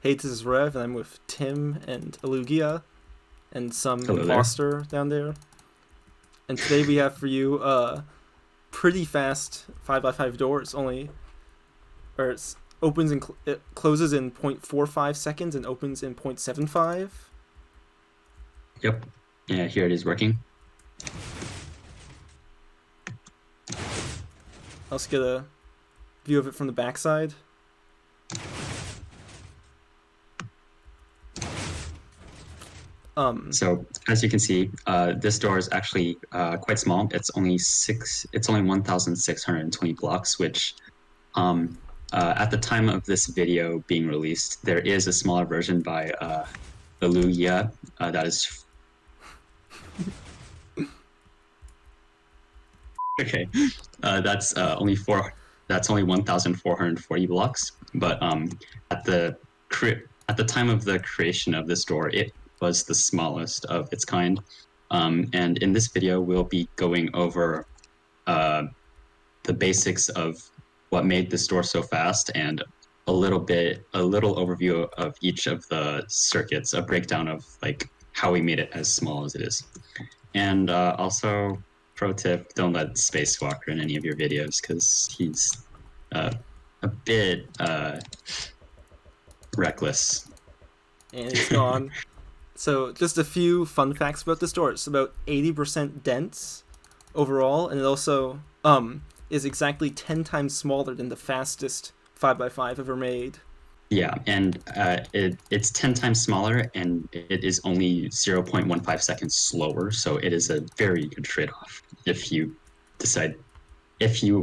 Hey, this is Rev, and I'm with Tim and Alugia and some Hello there. imposter down there. And today we have for you pretty fast 5x5 door. It's only, or it's opens and it closes in 0.45 seconds and opens in 0.75. Yep. Yeah, here it is working. Let's get a view of it from the backside. So as you can see, this door is actually quite small. It's only 1,620 blocks, which at the time of this video being released, there is a smaller version by Alugia that is okay. That's only 1,440 blocks. But at the time of the creation of this door, it was the smallest of its kind. And in this video, we'll be going over the basics of what made this door so fast and a little overview of each of the circuits, a breakdown of like how we made it as small as it is. And also, pro tip, don't let Spacewalker in any of your videos because he's a bit reckless. And it's gone. So just a few fun facts about this door. It's about 80% dense overall, and it also is exactly 10 times smaller than the fastest 5x5 ever made. Yeah, and it's 10 times smaller, and it is only 0.15 seconds slower, so it is a very good trade-off if you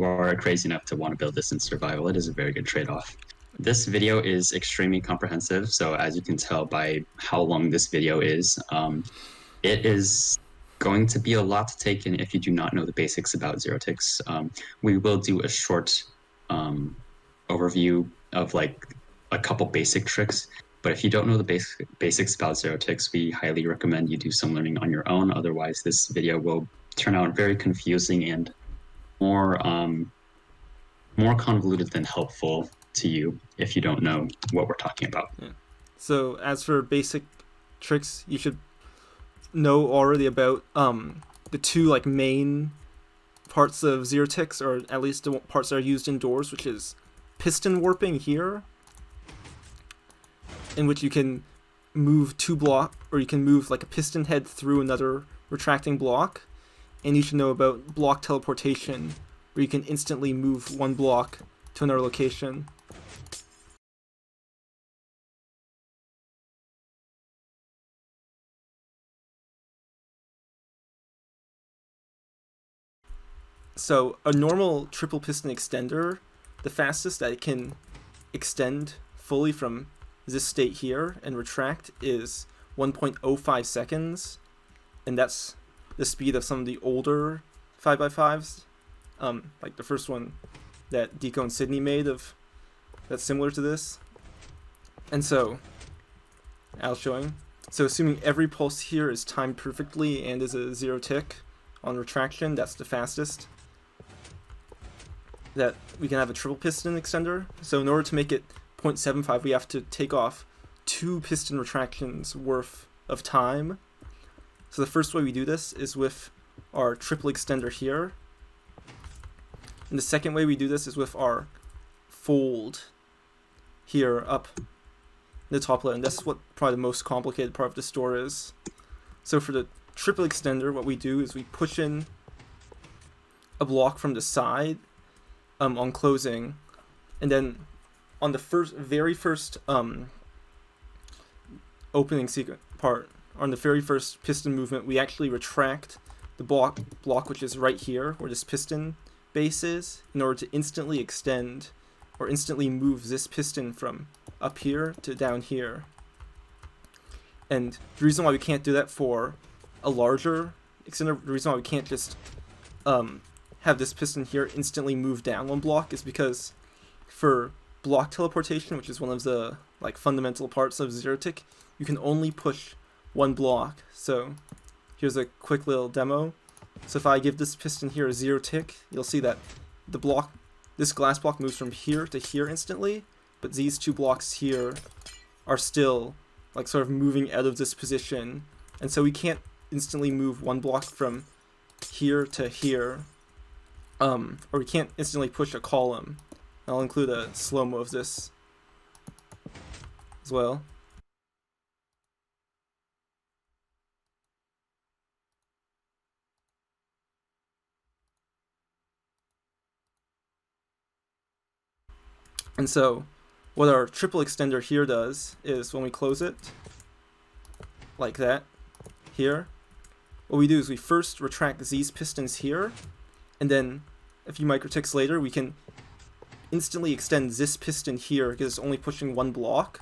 are crazy enough to want to build this in survival. It is a very good trade-off. This video is extremely comprehensive, so as you can tell by how long this video is, it is going to be a lot to take in if you do not know the basics about zero ticks. We will do a short overview of like a couple basic tricks, but if you don't know the basics about zero ticks, we highly recommend you do some learning on your own. Otherwise, this video will turn out very confusing and more convoluted than helpful to you if you don't know what we're talking about. Yeah. So as for basic tricks, you should know already about the two like main parts of zero ticks, or at least the parts that are used indoors, which is piston warping here, in which you can move or you can move like a piston head through another retracting block, and you should know about block teleportation, where you can instantly move one block to another location. So a normal triple piston extender, the fastest that it can extend fully from this state here and retract is 1.05 seconds, and that's the speed of some of the older 5x5s, like the first one that Deco and Sydney made that's similar to this. And so, Al's showing. So assuming every pulse here is timed perfectly and is a zero tick on retraction, that's the fastest that we can have a triple piston extender. So in order to make it 0.75, we have to take off 2 piston retractions worth of time. So the first way we do this is with our triple extender here. And the second way we do this is with our fold here up in the top left. And that's what probably the most complicated part of this door is. So for the triple extender, what we do is we push in a block from the side on closing, and then on the very first opening sequence part, on the very first piston movement, we actually retract the block which is right here where this piston base is, in order to instantly extend or instantly move this piston from up here to down here. And the reason why we can't do that for a larger extender, the reason why we can't just have this piston here instantly move down one block, is because for block teleportation, which is one of the like fundamental parts of zero tick, you can only push one block. So here's a quick little demo. So if I give this piston here a zero tick, you'll see that this glass block moves from here to here instantly, but these two blocks here are still like sort of moving out of this position, and so we can't instantly move one block from here to here, or we can't instantly push a column. I'll include a slow-mo of this as well. And so what our triple extender here does is when we close it like that here, what we do is we first retract these pistons here, and then a few microticks later we can instantly extend this piston here because it's only pushing one block,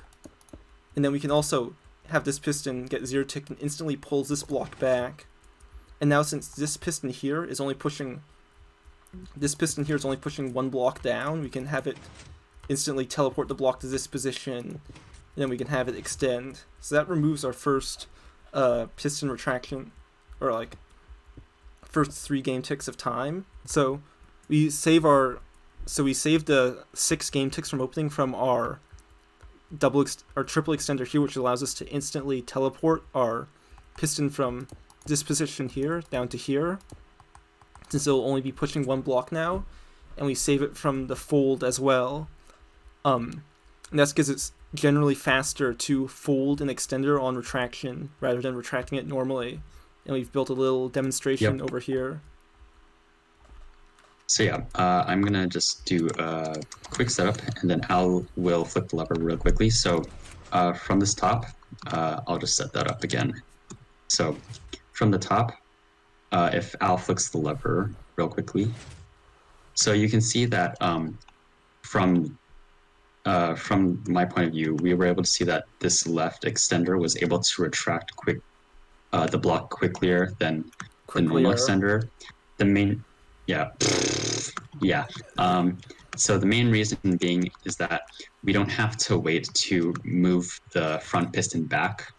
and then we can also have this piston get zero tick and instantly pulls this block back. And now since this piston here is only pushing one block down, we can have it instantly teleport the block to this position, and then we can have it extend. So that removes our first piston retraction, or like first 3 game ticks of time. So we saved the 6 game ticks from opening from our triple extender here, which allows us to instantly teleport our piston from this position here down to here, since it'll only be pushing one block now, and we save it from the fold as well. And that's because it's generally faster to fold an extender on retraction rather than retracting it normally. And we've built a little demonstration over here. So yeah, I'm gonna just do a quick setup, and then Al will flip the lever real quickly. So from this top, I'll just set that up again. So from the top, if Al flicks the lever real quickly, so you can see that from my point of view, we were able to see that this left extender was able to retract the block quicker than the normal extender. The main, so the main reason being is that we don't have to wait to move the front piston back.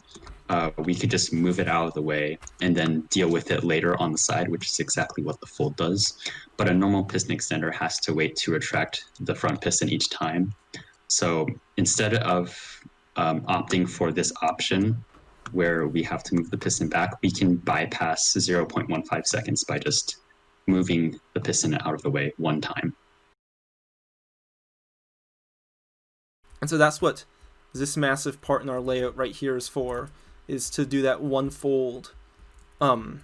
We could just move it out of the way and then deal with it later on the side, which is exactly what the fold does. But a normal piston extender has to wait to retract the front piston each time. So instead of opting for this option where we have to move the piston back, we can bypass 0.15 seconds by just moving the piston out of the way one time. And so that's what this massive part in our layout right here is for, is to do that one fold. So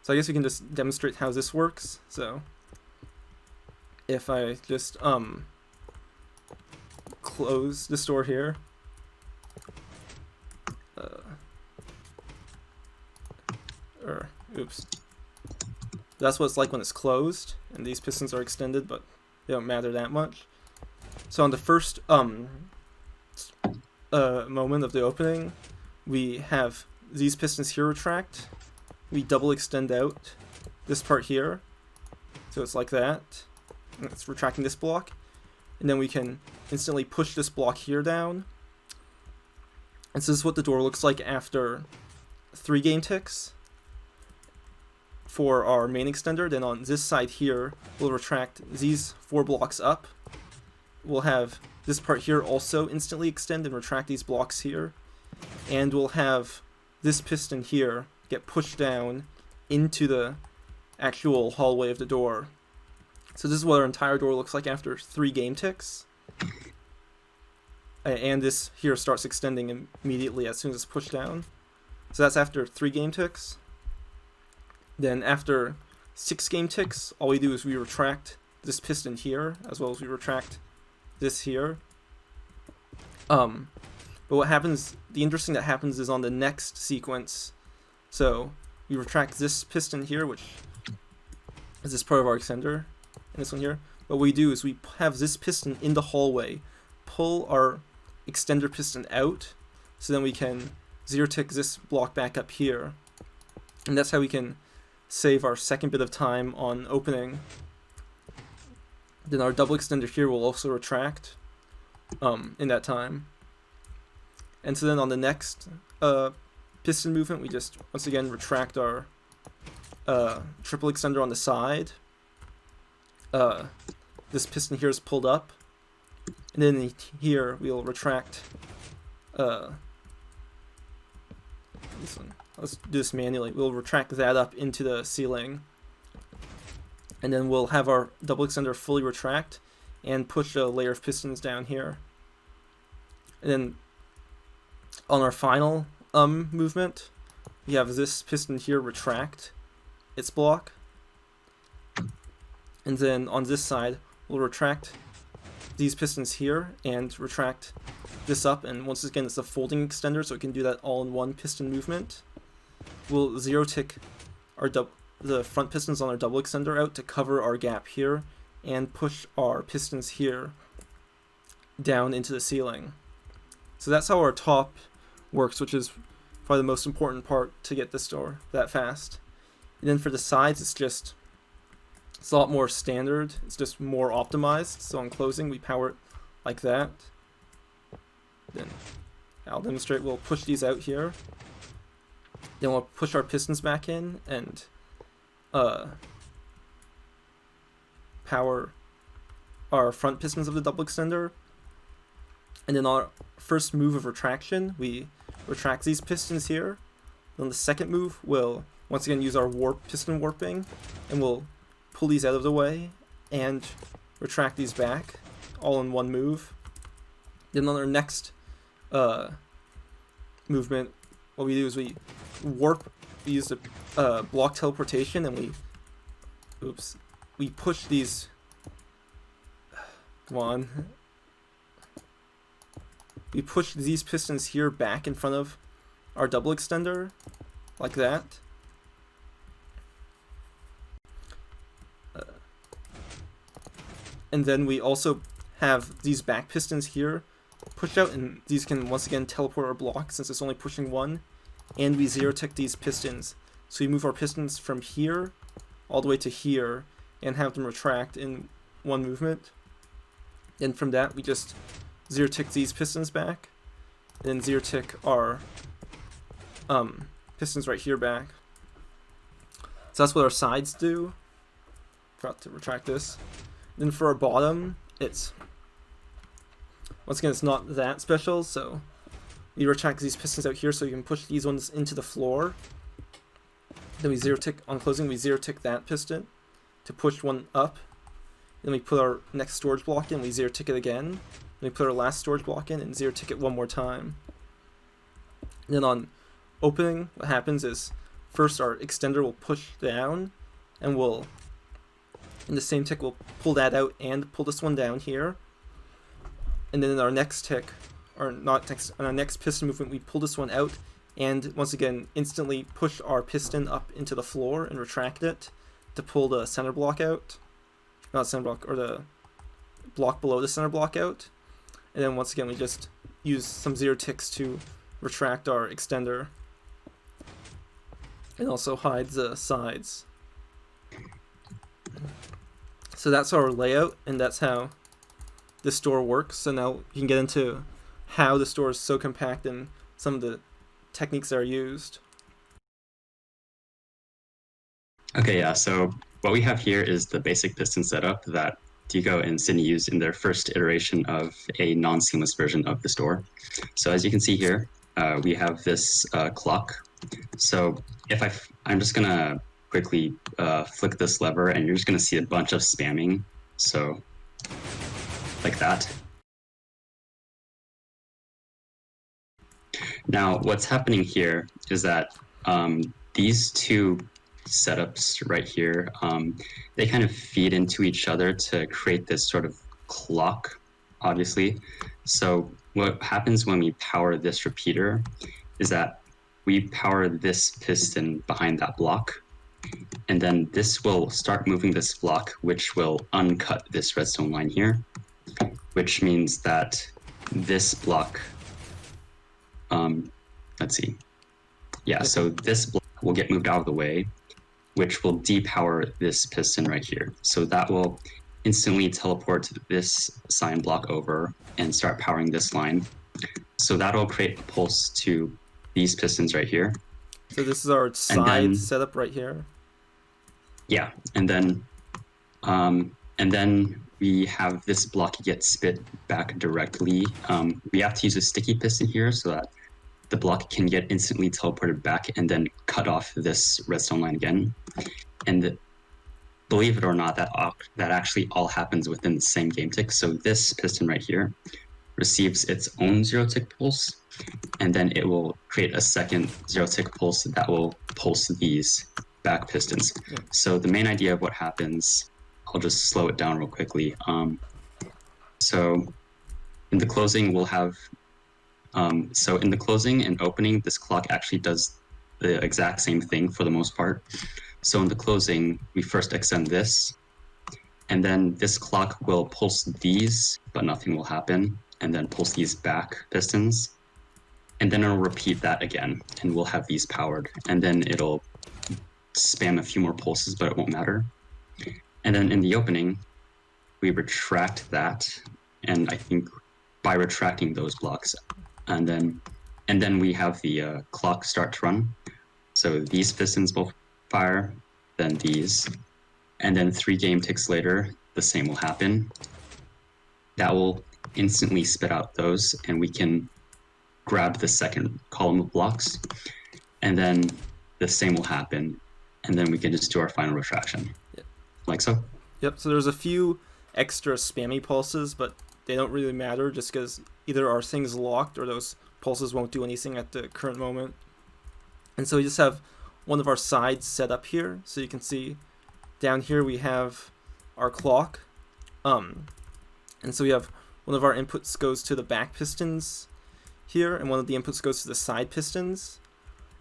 I guess we can just demonstrate how this works. So if I just close the door here, oops. That's what it's like when it's closed, and these pistons are extended, but they don't matter that much. So on the first moment of the opening, we have these pistons here retract. We double extend out this part here, so it's like that. And it's retracting this block, and then we can instantly push this block here down. And so this is what the door looks like after 3 game ticks for our main extender. Then on this side here, we'll retract these 4 blocks up. We'll have this part here also instantly extend and retract these blocks here. And we'll have this piston here get pushed down into the actual hallway of the door. So this is what our entire door looks like after 3 game ticks. And this here starts extending immediately as soon as it's pushed down. So that's after 3 game ticks. Then after 6 game ticks, all we do is we retract this piston here, as well as we retract this here. But what happens, the interesting that happens is on the next sequence. So we retract this piston here, which is this part of our extender, and this one here. What we do is we have this piston in the hallway, pull our extender piston out, so then we can 0-tick this block back up here. And that's how we can save our second bit of time on opening. Then our double extender here will also retract in that time. And so then on the next piston movement, we just once again retract our triple extender on the side. This piston here is pulled up, and then here we'll retract this one. Let's do this manually. We'll retract that up into the ceiling, and then we'll have our double extender fully retract and push a layer of pistons down here. And then on our final movement, we have this piston here retract its block, and then on this side we'll retract these pistons here and retract this up, and once again it's a folding extender, so it can do that all in one piston movement. We'll zero tick the front pistons on our double extender out to cover our gap here and push our pistons here down into the ceiling. So that's how our top works, which is probably the most important part to get this door that fast. And then for the sides, it's a lot more standard. It's just more optimized. So on closing, we power it like that. Then I'll demonstrate. We'll push these out here. Then we'll push our pistons back in and power our front pistons of the double extender. And then our first move of retraction, we retract these pistons here. Then the second move, we'll once again use our piston warping, and we'll pull these out of the way and retract these back, all in one move. Then on our next movement, what we do is we use the block teleportation, and we push these. Come on. We push these pistons here back in front of our double extender, like that. And then we also have these back pistons here pushed out, and these can once again teleport our block since it's only pushing one. And we zero tick these pistons. So we move our pistons from here all the way to here and have them retract in one movement. And from that, we just zero tick these pistons back, and then zero tick our pistons right here back. So that's what our sides do. Forgot to retract this. Then for our bottom, once again, it's not that special, so we retract these pistons out here so you can push these ones into the floor. Then we zero tick, on closing, we zero tick that piston to push one up. Then we put our next storage block in, we zero tick it again. Then we put our last storage block in and zero tick it one more time. And then on opening, what happens is first our extender will push down, and in the same tick we'll pull that out and pull this one down here. And then in our next tick, or not text, on our next piston movement, we pull this one out and once again instantly push our piston up into the floor and retract it to pull the center block out. Not center block, or the block below the center block out. And then once again we just use some zero ticks to retract our extender and also hide the sides. So that's our layout, and that's how this door works. So now you can get into how this door is so compact and some of the techniques that are used. Okay, yeah, so what we have here is the basic piston setup that Diego and Sydney used in their first iteration of a non-seamless version of this door. So as you can see here, we have this clock. So I'm just gonna quickly flick this lever, and you're just gonna see a bunch of spamming. So like that. Now, what's happening here is that these two setups right here, they kind of feed into each other to create this sort of clock, obviously. So what happens when we power this repeater is that we power this piston behind that block, and then this will start moving this block, which will uncut this redstone line here, which means that this block, let's see. Yeah, so this block will get moved out of the way, which will depower this piston right here. So that will instantly teleport this sign block over and start powering this line. So that'll create a pulse to these pistons right here. So this is our side setup right here. Yeah, and then we have this block get spit back directly. We have to use a sticky piston here so that the block can get instantly teleported back and then cut off this redstone line again. And believe it or not, that actually all happens within the same game tick. So this piston right here receives its own 0-tick pulse, and then it will create a second 0-tick pulse that will pulse these back pistons. Yeah. So the main idea of what happens, I'll just slow it down real quickly. So in the closing, we'll have, so in the closing and opening, this clock actually does the exact same thing for the most part. So in the closing, we first extend this, and then this clock will pulse these, but nothing will happen, and then pulse these back pistons, and then it'll repeat that again, and we'll have these powered, and then it'll spam a few more pulses, but it won't matter. And then in the opening, we retract that, and I think by retracting those blocks, and then we have the clock start to run. So these pistons will fire, then these, and then 3 game ticks later, the same will happen. That will instantly spit out those, and we can grab the second column of blocks, and then the same will happen, and then we can just do our final retraction. Yep. Like so? Yep, so there's a few extra spammy pulses, but they don't really matter just because either our thing's locked or those pulses won't do anything at the current moment. And so we just have one of our sides set up here, so you can see down here we have our clock, and so we have one of our inputs goes to the back pistons here, and one of the inputs goes to the side pistons.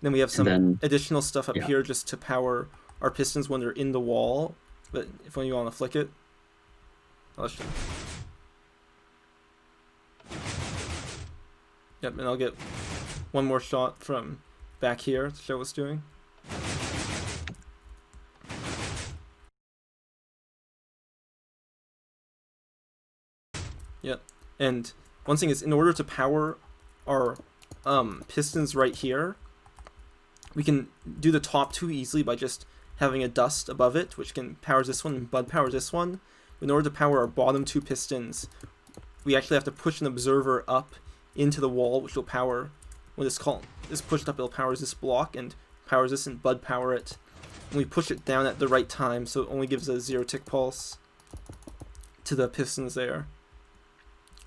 Then we have some additional stuff up here just to power our pistons when they're in the wall, but if you want to flick it, I'll show you. Yep, and I'll get one more shot from back here to show what's doing. Yep, and one thing is, in order to power our pistons right here, we can do the top 2 easily by just having a dust above it, which can powers this one and bud powers this one. In order to power our bottom 2 pistons, we actually have to push an observer up into the wall, which will power, when this column is pushed up, it'll power this block and powers this, and bud power it. And we push it down at the right time, so it only gives a 0-tick pulse to the pistons there.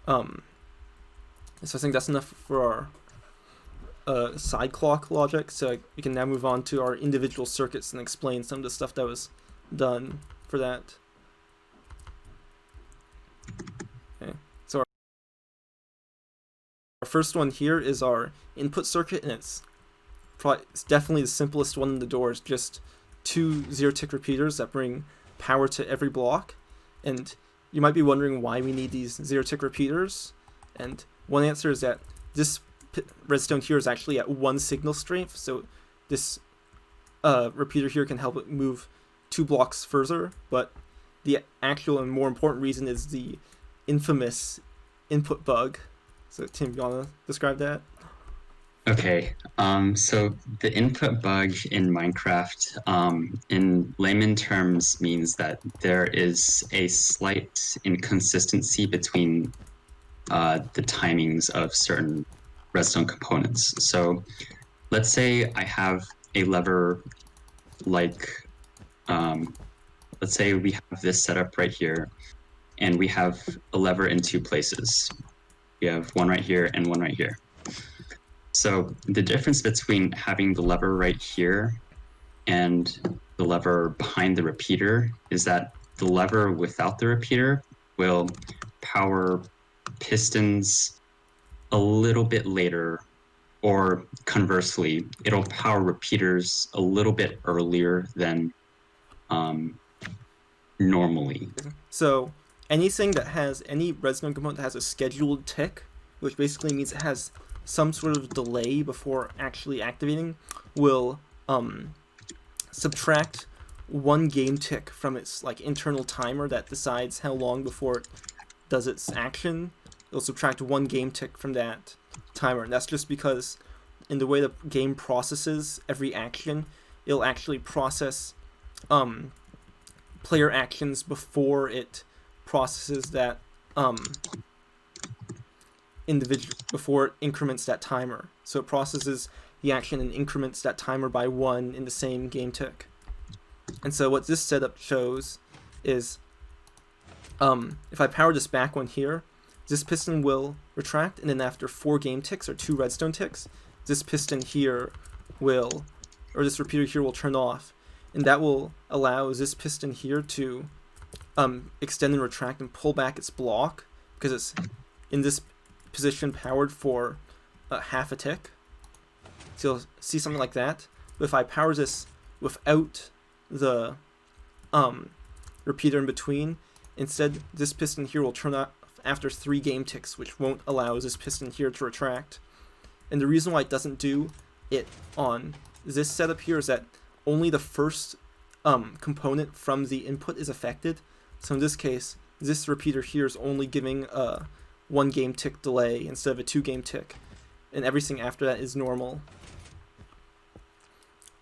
So I think that's enough for our side clock logic, so we can now move on to our individual circuits and explain some of the stuff that was done for that. Okay, so our first one here is our input circuit, and it's definitely the simplest one in the door. It's just 2 0-tick repeaters that bring power to every block, and you might be wondering why we need these 0-tick repeaters, and one answer is that this redstone here is actually at 1 signal strength, so this repeater here can help it move 2 blocks further, but the actual and more important reason is the infamous input bug. So Tim, you want to describe that? Okay, so the input bug in Minecraft, in layman terms, means that there is a slight inconsistency between the timings of certain redstone components. So let's say I have a lever like, let's say we have this setup right here, and we have a lever in 2 places. We have one right here and one right here. So the difference between having the lever right here and the lever behind the repeater is that the lever without the repeater will power pistons a little bit later, or conversely, it'll power repeaters a little bit earlier than normally. So anything that has any redstone component that has a scheduled tick, which basically means it has some sort of delay before actually activating, will subtract 1 game tick from its internal timer that decides how long before it does its action. It'll subtract 1 game tick from that timer, and that's just because in the way the game processes every action, it'll actually process player actions before it processes that before it increments that timer. So it processes the action and increments that timer by 1 in the same game tick. And so what this setup shows is if I power this back one here, this piston will retract, and then after 4 game ticks or 2 redstone ticks, this piston here will, or this repeater here will turn off, and that will allow this piston here to extend and retract and pull back its block because it's in this position powered for half a tick. So you'll see something like that. But if I power this without the repeater in between, instead this piston here will turn off after 3 game ticks, which won't allow this piston here to retract. And the reason why it doesn't do it on this setup here is that only the first component from the input is affected. So in this case, this repeater here is only giving a 1 game tick delay instead of a 2 game tick, and everything after that is normal.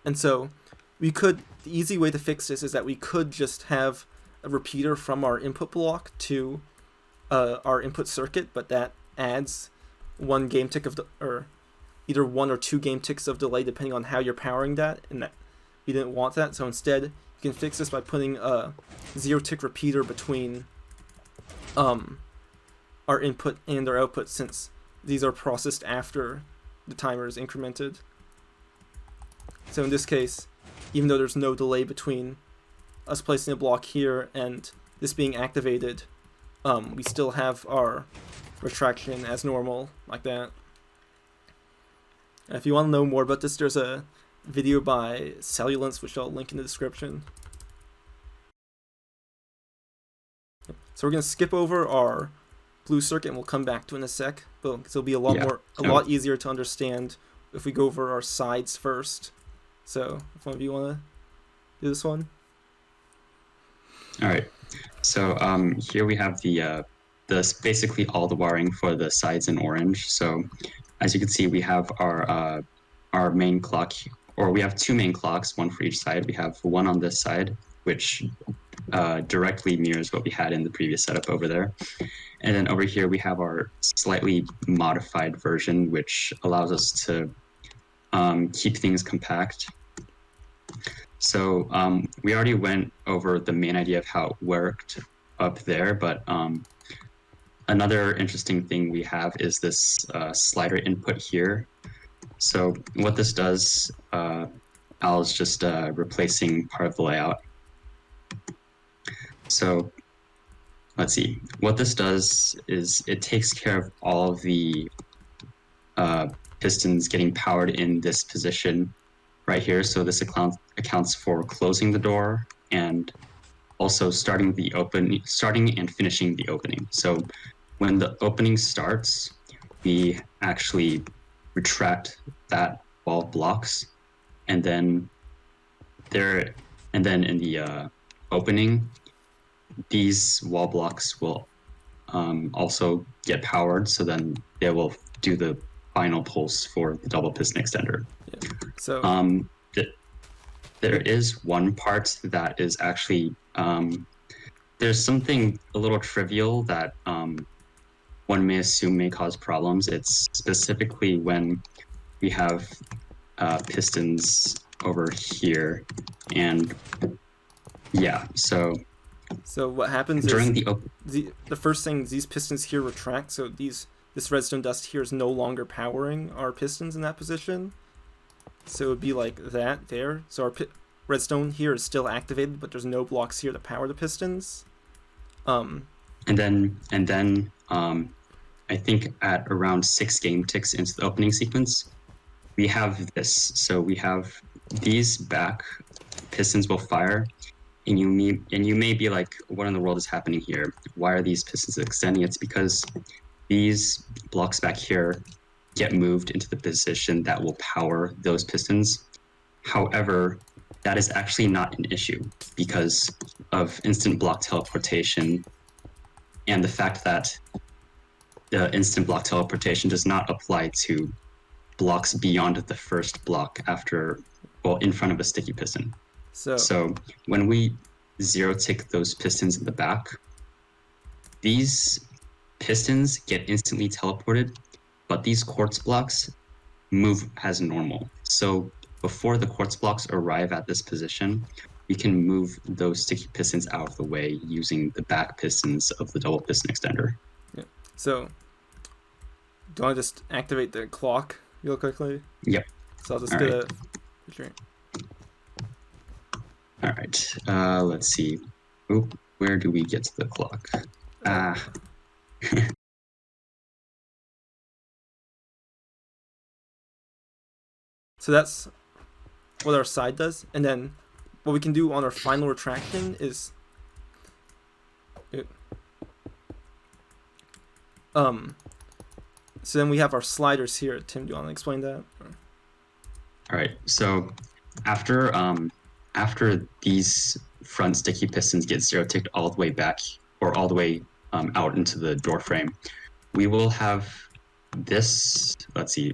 And so the easy way to fix this is that we could just have a repeater from our input block to our input circuit, but that adds 1 game tick or either 1 or 2 game ticks of delay depending on how you're powering that, and that we didn't want that. So instead you can fix this by putting a 0 tick repeater between our input and our output, since these are processed after the timer is incremented. So in this case, even though there's no delay between us placing a block here and this being activated, we still have our retraction as normal, like that. And if you want to know more about this, there's a video by Cellulence, which I'll link in the description. So we're going to skip over our blue circuit and we'll come back to it in a sec, but it'll be a lot easier to understand if we go over our sides first. So if one of you want to do this one. All right. So here we have the basically all the wiring for the sides in orange. So as you can see, we have our main clock, or we have 2 main clocks, 1 for each side. We have 1 on this side, which directly mirrors what we had in the previous setup over there. And then over here we have our slightly modified version, which allows us to keep things compact. So we already went over the main idea of how it worked up there, but another interesting thing we have is this slider input here. So what this does, Al's just replacing part of the layout. So let's see, what this does is it takes care of all of the pistons getting powered in this position right here. So this accounts for closing the door and also starting and finishing the opening. So when the opening starts, we actually retract that wall of blocks, and then in the opening, these wall blocks will also get powered, so then they will do the final pulse for the double piston extender. Yeah. So there is one part that is actually there's something a little trivial that one may assume may cause problems. It's specifically when we have pistons over here, and yeah, so what happens during is the first thing, these pistons here retract, so this redstone dust here is no longer powering our pistons in that position. So it would be like that there. So our redstone here is still activated, but there's no blocks here to power the pistons. And then I think at around 6 game ticks into the opening sequence, we have this. So we have these back pistons will fire, and you may be like, what in the world is happening here? Why are these pistons extending? It's because these blocks back here get moved into the position that will power those pistons. However, that is actually not an issue because of instant block teleportation and the fact that the instant block teleportation does not apply to blocks beyond the first block in front of a sticky piston. So when we 0 tick those pistons in the back, these pistons get instantly teleported, but these quartz blocks move as normal. So before the quartz blocks arrive at this position, we can move those sticky pistons out of the way using the back pistons of the double piston extender. Yeah. So, do I just activate the clock real quickly? Yep. So I'll just All get right. a. Sure. All right. Let's see. Oop, where do we get to the clock? So that's what our side does, and then what we can do on our final retraction is so then we have our sliders here. Tim, do you want to explain that? All right. So after these front sticky pistons get zero ticked all the way back or all the way out into the door frame, we will have this. Let's see.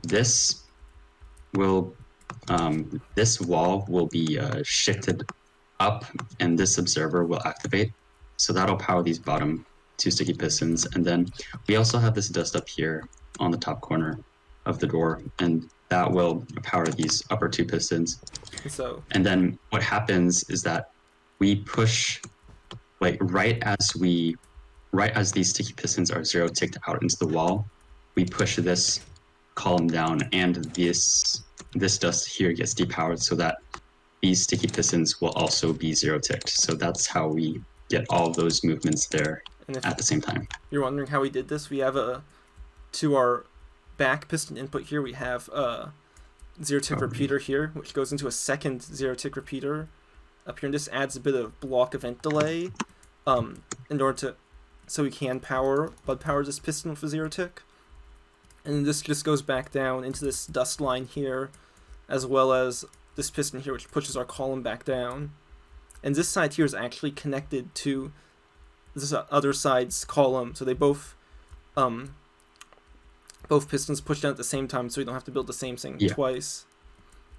This will this wall will be shifted up, and this observer will activate. So that'll power these bottom two sticky pistons, and then we also have this dust up here on the top corner of the door, and that will power these upper two pistons. So, and then what happens is that we push, like right as these sticky pistons are zero ticked out into the wall, we push this column down, and this dust here gets depowered so that these sticky pistons will also be zero ticked. So that's how we get all of those movements there at the same time. You're wondering how we did this? We have to our back piston input here, we have a zero tick repeater here, which goes into a second zero tick repeater up here, and this adds a bit of block event delay in order to, so we can power this piston with a zero tick. And this just goes back down into this dust line here, as well as this piston here, which pushes our column back down. And this side here is actually connected to this other side's column, so they both pistons push down at the same time, so we don't have to build the same thing twice.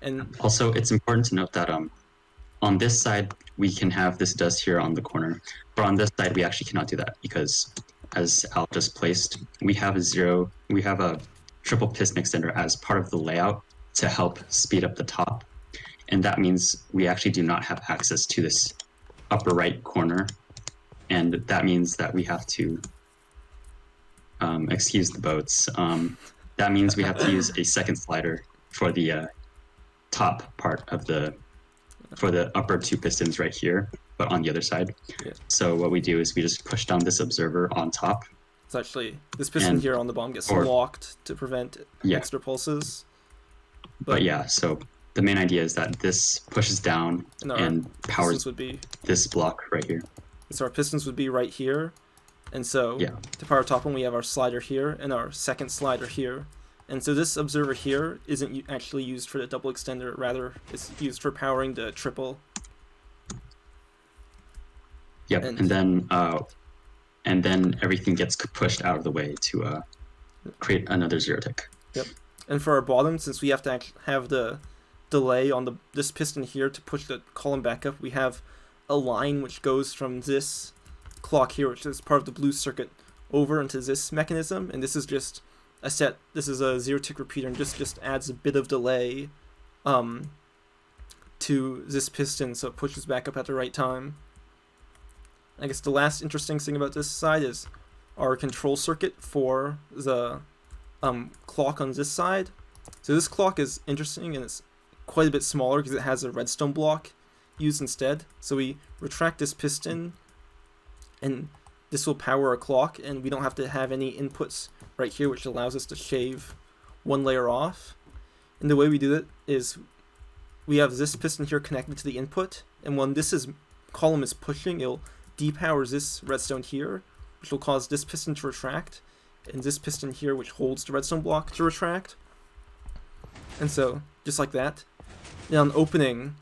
And also, it's important to note that on this side we can have this dust here on the corner, but on this side we actually cannot do that because, as Al just placed, we have a triple piston extender as part of the layout to help speed up the top, and that means we actually do not have access to this upper right corner, and that means that we have to excuse the boats. That means we have to use a second slider for the top part of for the upper two pistons right here, but on the other side. Yeah. So what we do is we just push down this observer on top. It's actually this piston here on the bottom gets locked to prevent extra pulses. But yeah, so the main idea is that this pushes down and powers this block right here. So our pistons would be right here. And so to power top one, we have our slider here and our second slider here. And so this observer here isn't actually used for the double extender, rather it's used for powering the triple. Yep, and then everything gets pushed out of the way to create another zero tick. Yep. And for our bottom, since we have to have the delay on this piston here to push the column back up, we have a line which goes from this clock here, which is part of the blue circuit, over into this mechanism, and this is just this is a zero tick repeater, and just adds a bit of delay to this piston, so it pushes back up at the right time. I guess the last interesting thing about this side is our control circuit for the clock on this side. So this clock is interesting, and it's quite a bit smaller because it has a redstone block used instead. So we retract this piston, and this will power our clock, and we don't have to have any inputs right here, which allows us to shave one layer off. And the way we do it is we have this piston here connected to the input, and when column is pushing, it'll depower this redstone here, which will cause this piston to retract, and this piston here, which holds the redstone block, to retract. And so, just like that. Now on opening,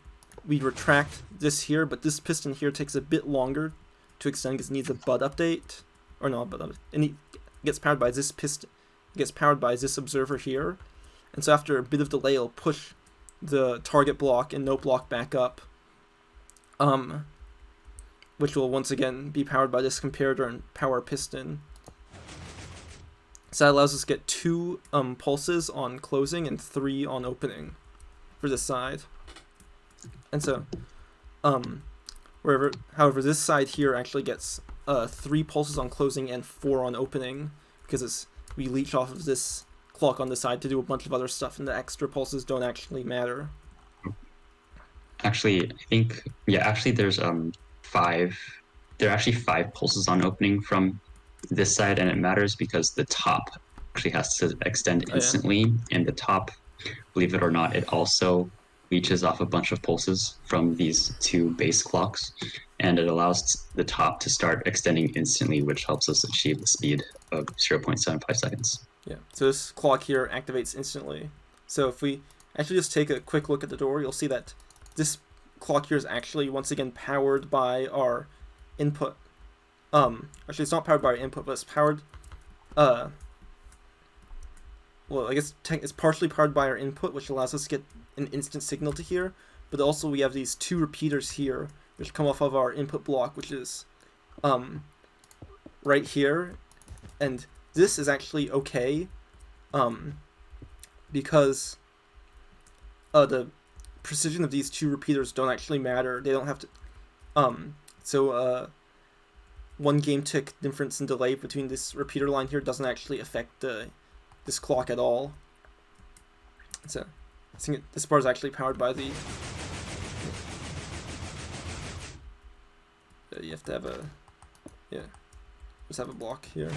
we retract this here, but this piston here takes a bit longer to extend because it needs a bud update, or not bud update. And it gets powered by this piston, gets powered by this observer here, and so after a bit of delay, it'll push the target block and note block back up. When which will once again be powered by this comparator and power piston. So that allows us to get 2 pulses on closing and 3 on opening for this side. And so, however, this side here actually gets 3 pulses on closing and 4 on opening, because we leech off of this clock on the side to do a bunch of other stuff, and the extra pulses don't actually matter. Actually, I think, yeah, actually there's 5, there are actually 5 pulses on opening from this side, and it matters because the top actually has to extend instantly, and the top, believe it or not, it also leeches off a bunch of pulses from these 2 base clocks, and it allows the top to start extending instantly, which helps us achieve the speed of 0.75 seconds. Yeah, so this clock here activates instantly. So if we actually just take a quick look at the door, you'll see that this clock here is actually once again powered by our input. Actually, it's not powered by our input, but it's powered. Well, I guess it's partially powered by our input, which allows us to get an instant signal to here. But also we have these 2 repeaters here, which come off of our input block, which is right here, and this is actually okay, because the precision of these 2 repeaters don't actually matter. They don't have to. So 1 game tick difference in delay between this repeater line here doesn't actually affect this clock at all. So I think this bar is actually powered by the. You have to have a, just have a block here.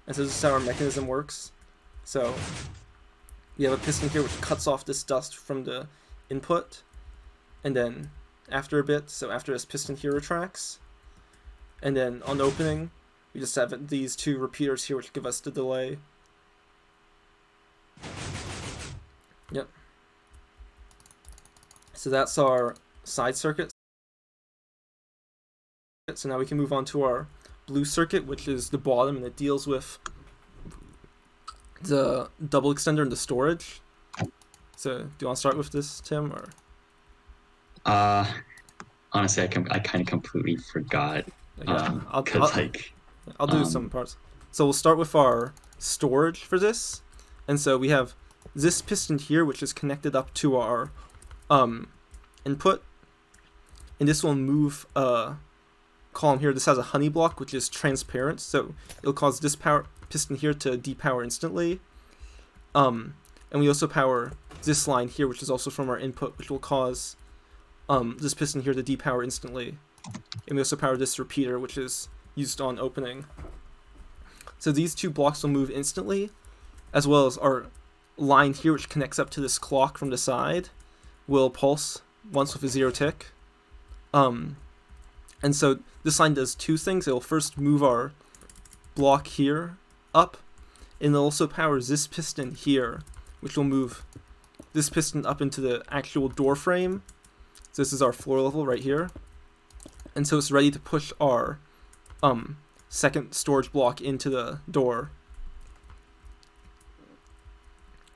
And so this is how our mechanism works. So we have a piston here which cuts off this dust from the input, and then after a bit, so after this piston here retracts, and then on opening, we just have these 2 repeaters here which give us the delay. Yep. So that's our side circuit. So now we can move on to our blue circuit, which is the bottom, and it deals with the double extender and the storage. So do you want to start with this, Tim, or? Honestly, I kind of completely forgot. Yeah, I'll do some parts. So we'll start with our storage for this, and so we have this piston here, which is connected up to our input, and this will move column here. This has a honey block which is transparent, so it'll cause this power piston here to depower instantly. And we also power this line here, which is also from our input, which will cause this piston here to depower instantly. And we also power this repeater, which is used on opening. So these 2 blocks will move instantly, as well as our line here, which connects up to this clock from the side, will pulse once with a 0 tick. And so this line does 2 things. It'll first move our block here up, and it also powers this piston here, which will move this piston up into the actual door frame. So this is our floor level right here. And so it's ready to push our second storage block into the door.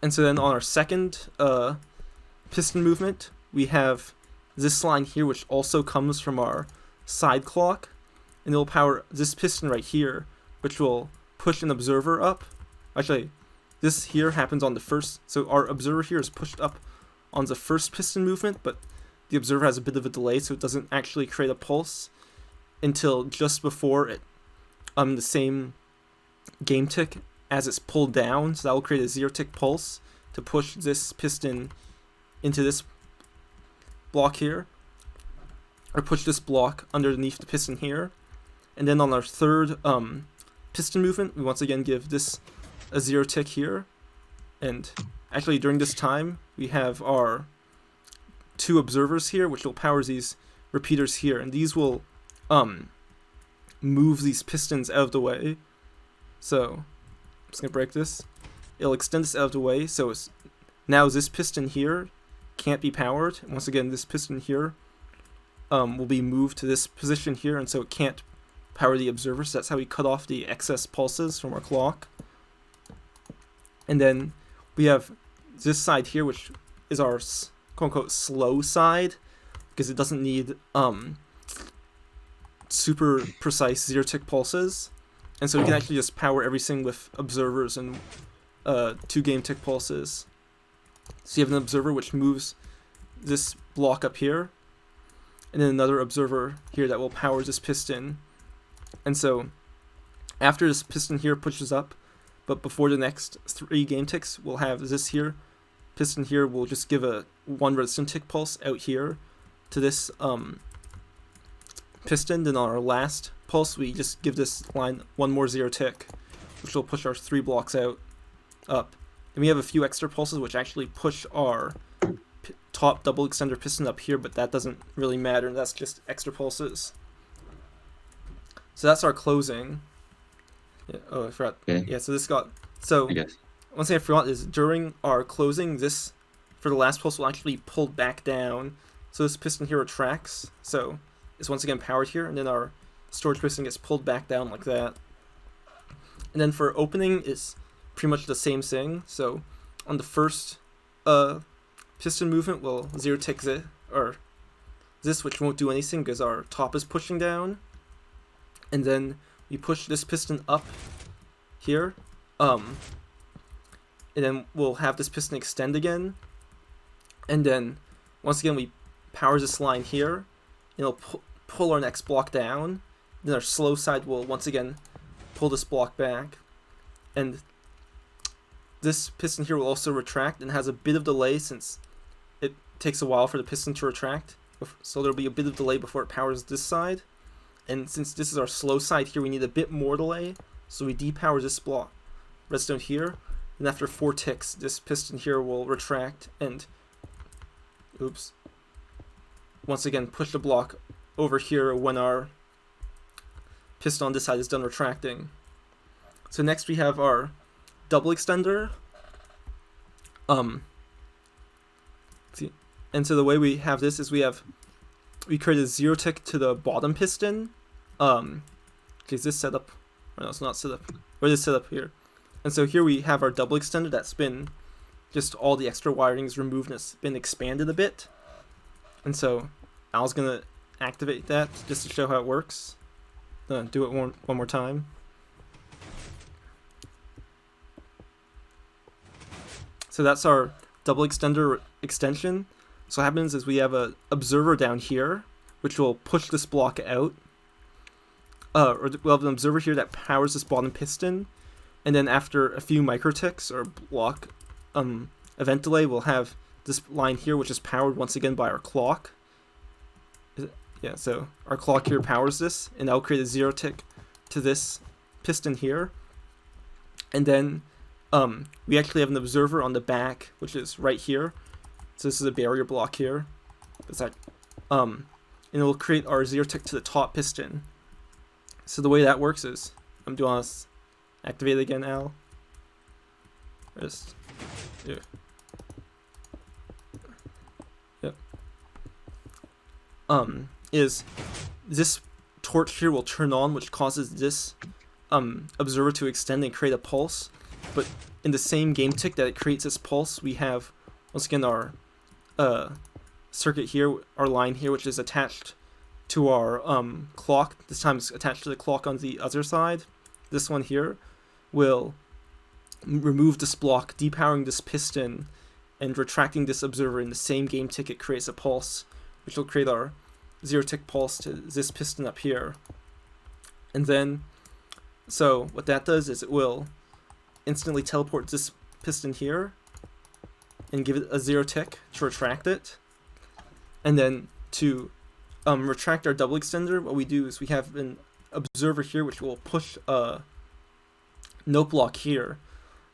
And so then on our second piston movement, we have this line here, which also comes from our side clock, and it'll power this piston right here, which will push an observer up. Actually, this here happens on the first, so our observer here is pushed up on the first piston movement, but the observer has a bit of a delay, so it doesn't actually create a pulse until just before it the same game tick as it's pulled down, so that will create a 0 tick pulse to push this piston into this block here, or push this block underneath the piston here. And then on our third piston movement, we once again give this a 0 tick here, and actually during this time we have our 2 observers here, which will power these repeaters here, and these will move these pistons out of the way. So I'm just gonna break this. It'll extend this out of the way, so it's now this piston here can't be powered. And once again, this piston here will be moved to this position here, and so it can't power the observer. So that's how we cut off the excess pulses from our clock. And then we have this side here, which is our quote-unquote slow side, because it doesn't need super precise 0-tick pulses, and so we can actually just power everything with observers and 2 game tick pulses. So you have an observer which moves this block up here, and then another observer here that will power this piston. And so after this piston here pushes up, but before the next 3 game ticks, we'll have this here piston here will just give a 1 redstone tick pulse out here to this piston. Then on our last pulse, we just give this line 1 more 0 tick, which will push our 3 blocks out up. And we have a few extra pulses which actually push our top double extender piston up here, but that doesn't really matter. That's just extra pulses. So that's our closing. Yeah, oh, I forgot. Okay. Yeah, so this got... So, I guess. one thing I forgot is during our closing, this, for the last pulse, will actually pull back down. So this piston here retracts. So it's once again powered here, and then our storage piston gets pulled back down like that. And then for opening, it's pretty much the same thing. So on the first piston movement, we'll 0 tick it, or this, which won't do anything because our top is pushing down. And then we push this piston up here, and then we'll have this piston extend again. And then once again we power this line here, and it'll pull our next block down. Then our slow side will once again pull this block back, and this piston here will also retract and has a bit of delay since it takes a while for the piston to retract. So there'll be a bit of delay before it powers this side. And since this is our slow side here, we need a bit more delay. So we depower this block, redstone here. And after 4 ticks, this piston here will retract and, oops, once again push the block over here when our piston on this side is done retracting. So next we have our double extender. See, and so the way we have this is we create a 0 tick to the bottom piston. Okay, is this set up? Oh, no, it's not set up. Or is it set up here? And so here we have our double extender that's been just all the extra wirings removed and it's been expanded a bit. And so Al's gonna activate that just to show how it works. Do it one more time. So that's our double extender extension. So what happens is we have an observer down here, which will push this block out. Or we'll have an observer here that powers this bottom piston. And then after a few microticks or block event delay, we'll have this line here, which is powered once again by our clock. Yeah, so our clock here powers this, and that'll create a 0 tick to this piston here. And then we actually have an observer on the back, which is right here. So this is a barrier block here. And it will create our 0 tick to the top piston. So the way that works is, do you want to activate it again, Al? Just, yeah. Yep. Is this torch here will turn on, which causes this observer to extend and create a pulse. But in the same game tick that it creates this pulse, we have once again our circuit here, our line here, which is attached to our clock. This time it's attached to the clock on the other side. This one here will remove this block, depowering this piston and retracting this observer. In the same game tick, it creates a pulse, which will create our 0 tick pulse to this piston up here. And then, so what that does is it will instantly teleport this piston here and give it a 0 tick to retract it. And then to retract our double extender, what we do is we have an observer here which will push a note block here,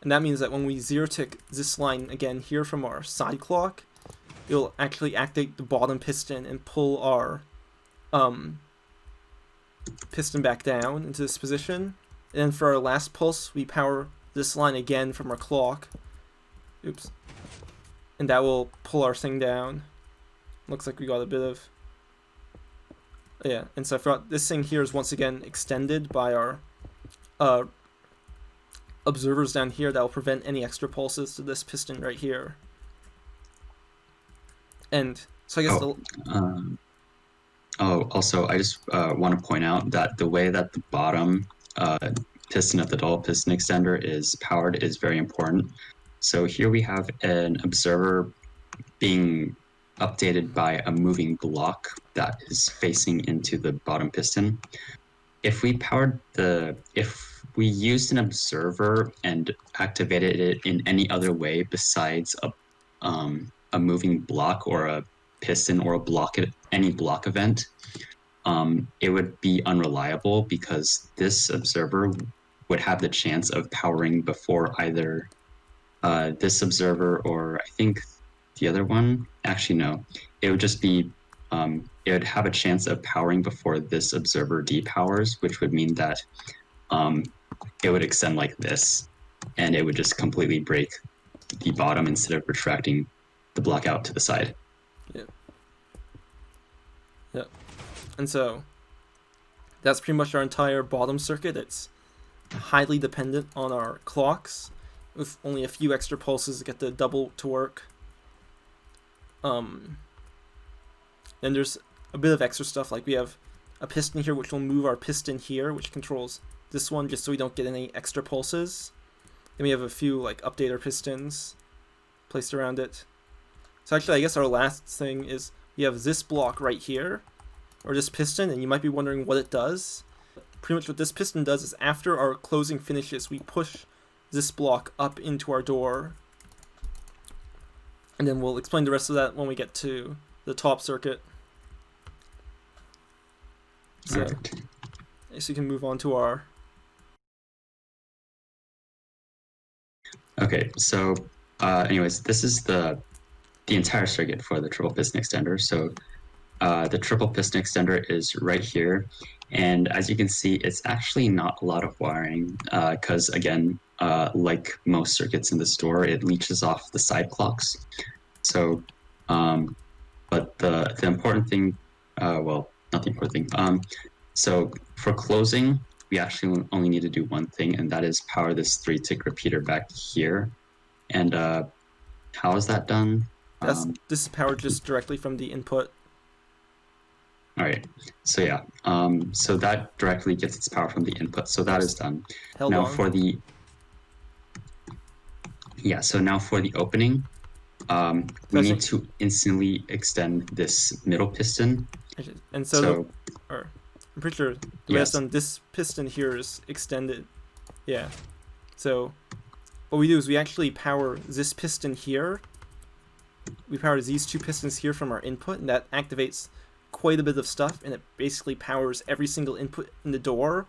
and that means that when we 0 tick this line again here from our side clock, it'll actually activate the bottom piston and pull our piston back down into this position. And then for our last pulse, we power this line again from our clock. Oops. And that will pull our thing down. Looks like we got a bit of... Yeah, and so I forgot, this thing here is once again extended by our observers down here that will prevent any extra pulses to this piston right here. And so I guess Oh, also, I just want to point out that the way that the bottom uh, piston of the double piston extender is powered is very important. So here we have an observer being updated by a moving block that is facing into the bottom piston. If we used an observer and activated it in any other way besides a moving block or a piston or a block, any block event, it would be unreliable because this observer would have the chance of powering before either this observer or I think the other one. Actually, no, it would just be it would have a chance of powering before this observer depowers, which would mean that um, it would extend like this, and it would just completely break the bottom instead of retracting the block out to the side. Yep. Yep. And so that's pretty much our entire bottom circuit. It's highly dependent on our clocks, with only a few extra pulses to get the double to work. Then there's a bit of extra stuff, like we have a piston here which will move our piston here, which controls this one just so we don't get any extra pulses. Then we have a few like updater pistons placed around it. So actually I guess our last thing is we have this block right here, or this piston, and you might be wondering what it does. Pretty much what this piston does is after our closing finishes, we push this block up into our door. And then we'll explain the rest of that when we get to the top circuit. So, Perfect. so you can move on to our... Okay, so anyways, this is the entire circuit for the triple piston extender. So the triple piston extender is right here, and as you can see, it's actually not a lot of wiring because again, like most circuits in the store, it leeches off the side clocks. So, but the important thing, well, not the important thing. So for closing, we actually only need to do one thing, and that is power this 3-tick repeater back here. And how is that done? This is powered just directly from the input. All right. So yeah. So that directly gets its power from the input. So that is done. Held now on. for the So now for the opening, we need to instantly extend this middle piston. And so I'm pretty sure the rest on this piston here is extended. Yeah. So what we do is we actually power this piston here. We power these two pistons here from our input, and that activates quite a bit of stuff, and it basically powers every single input in the door.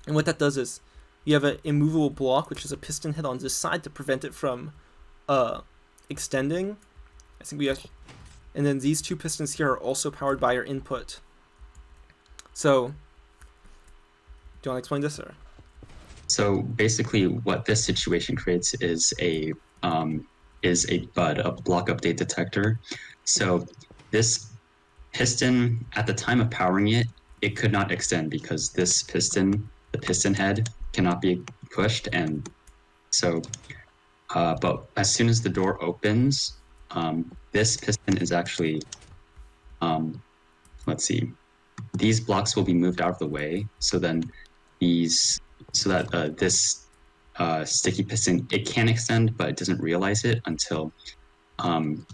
And what that does is you have an immovable block, which is a piston head on this side to prevent it from extending. I think we have, and then these two pistons here are also powered by our input. So, do you want to explain this, or? So basically, what this situation creates is a BUD, a block update detector. So this piston, at the time of powering it, it could not extend because this piston, the piston head, cannot be pushed, and so. But as soon as the door opens, this piston is actually, let's see, these blocks will be moved out of the way. So then this sticky piston, it can extend, but it doesn't realize it until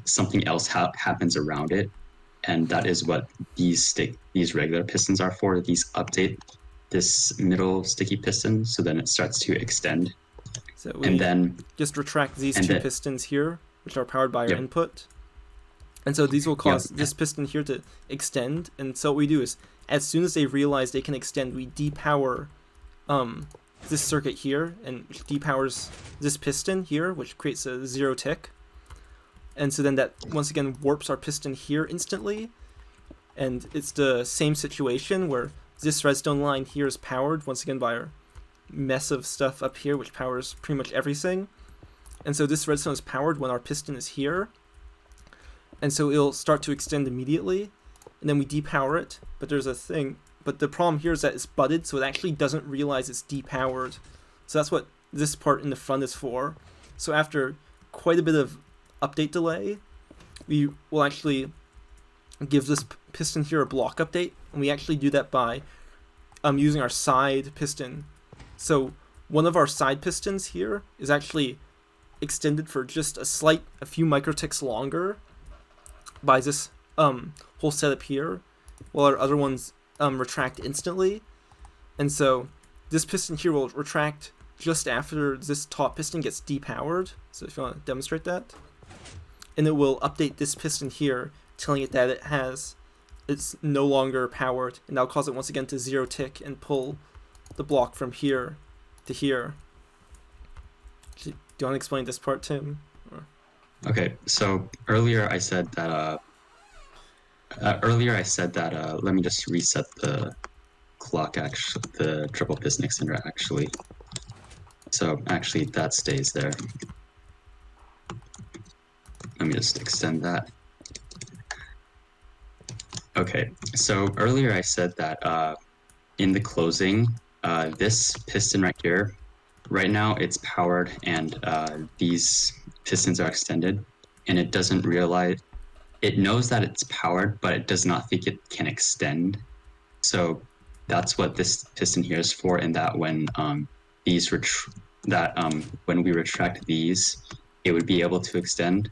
something else happens around it, and that is what these regular pistons are for. These update this middle sticky piston, so then it starts to extend. So we then just retract these two pistons here, which are powered by our input. And so these will cause this piston here to extend. And so what we do is, as soon as they realize they can extend, we depower this circuit here, and depowers this piston here, which creates a 0 tick. And so then that, once again, warps our piston here instantly. And it's the same situation where this redstone line here is powered, once again, by our mess of stuff up here, which powers pretty much everything. And so this redstone is powered when our piston is here, and so it'll start to extend immediately, and then we depower it. But there's a thing, but the problem here is that it's budded, so it actually doesn't realize it's depowered. So that's what this part in the front is for. So after quite a bit of update delay, we will actually give this piston here a block update, and we actually do that by using our side piston. So one of our side pistons here is actually extended for just a few microticks longer by this whole setup here, while our other ones retract instantly. And so this piston here will retract just after this top piston gets depowered. So if you want to demonstrate that, and it will update this piston here, telling it that it's no longer powered, and that'll cause it once again to zero tick and pull the block from here to here. Do you want to explain this part, Tim? Okay, so earlier I said that let me just reset the clock, actually, the triple piston extender actually. So actually that stays there. Let me just extend that. Okay, so earlier I said that in the closing, this piston right here, right now it's powered and these pistons are extended, and it doesn't realize, it knows that it's powered, but it does not think it can extend. So that's what this piston here is for, and that when when we retract these, it would be able to extend.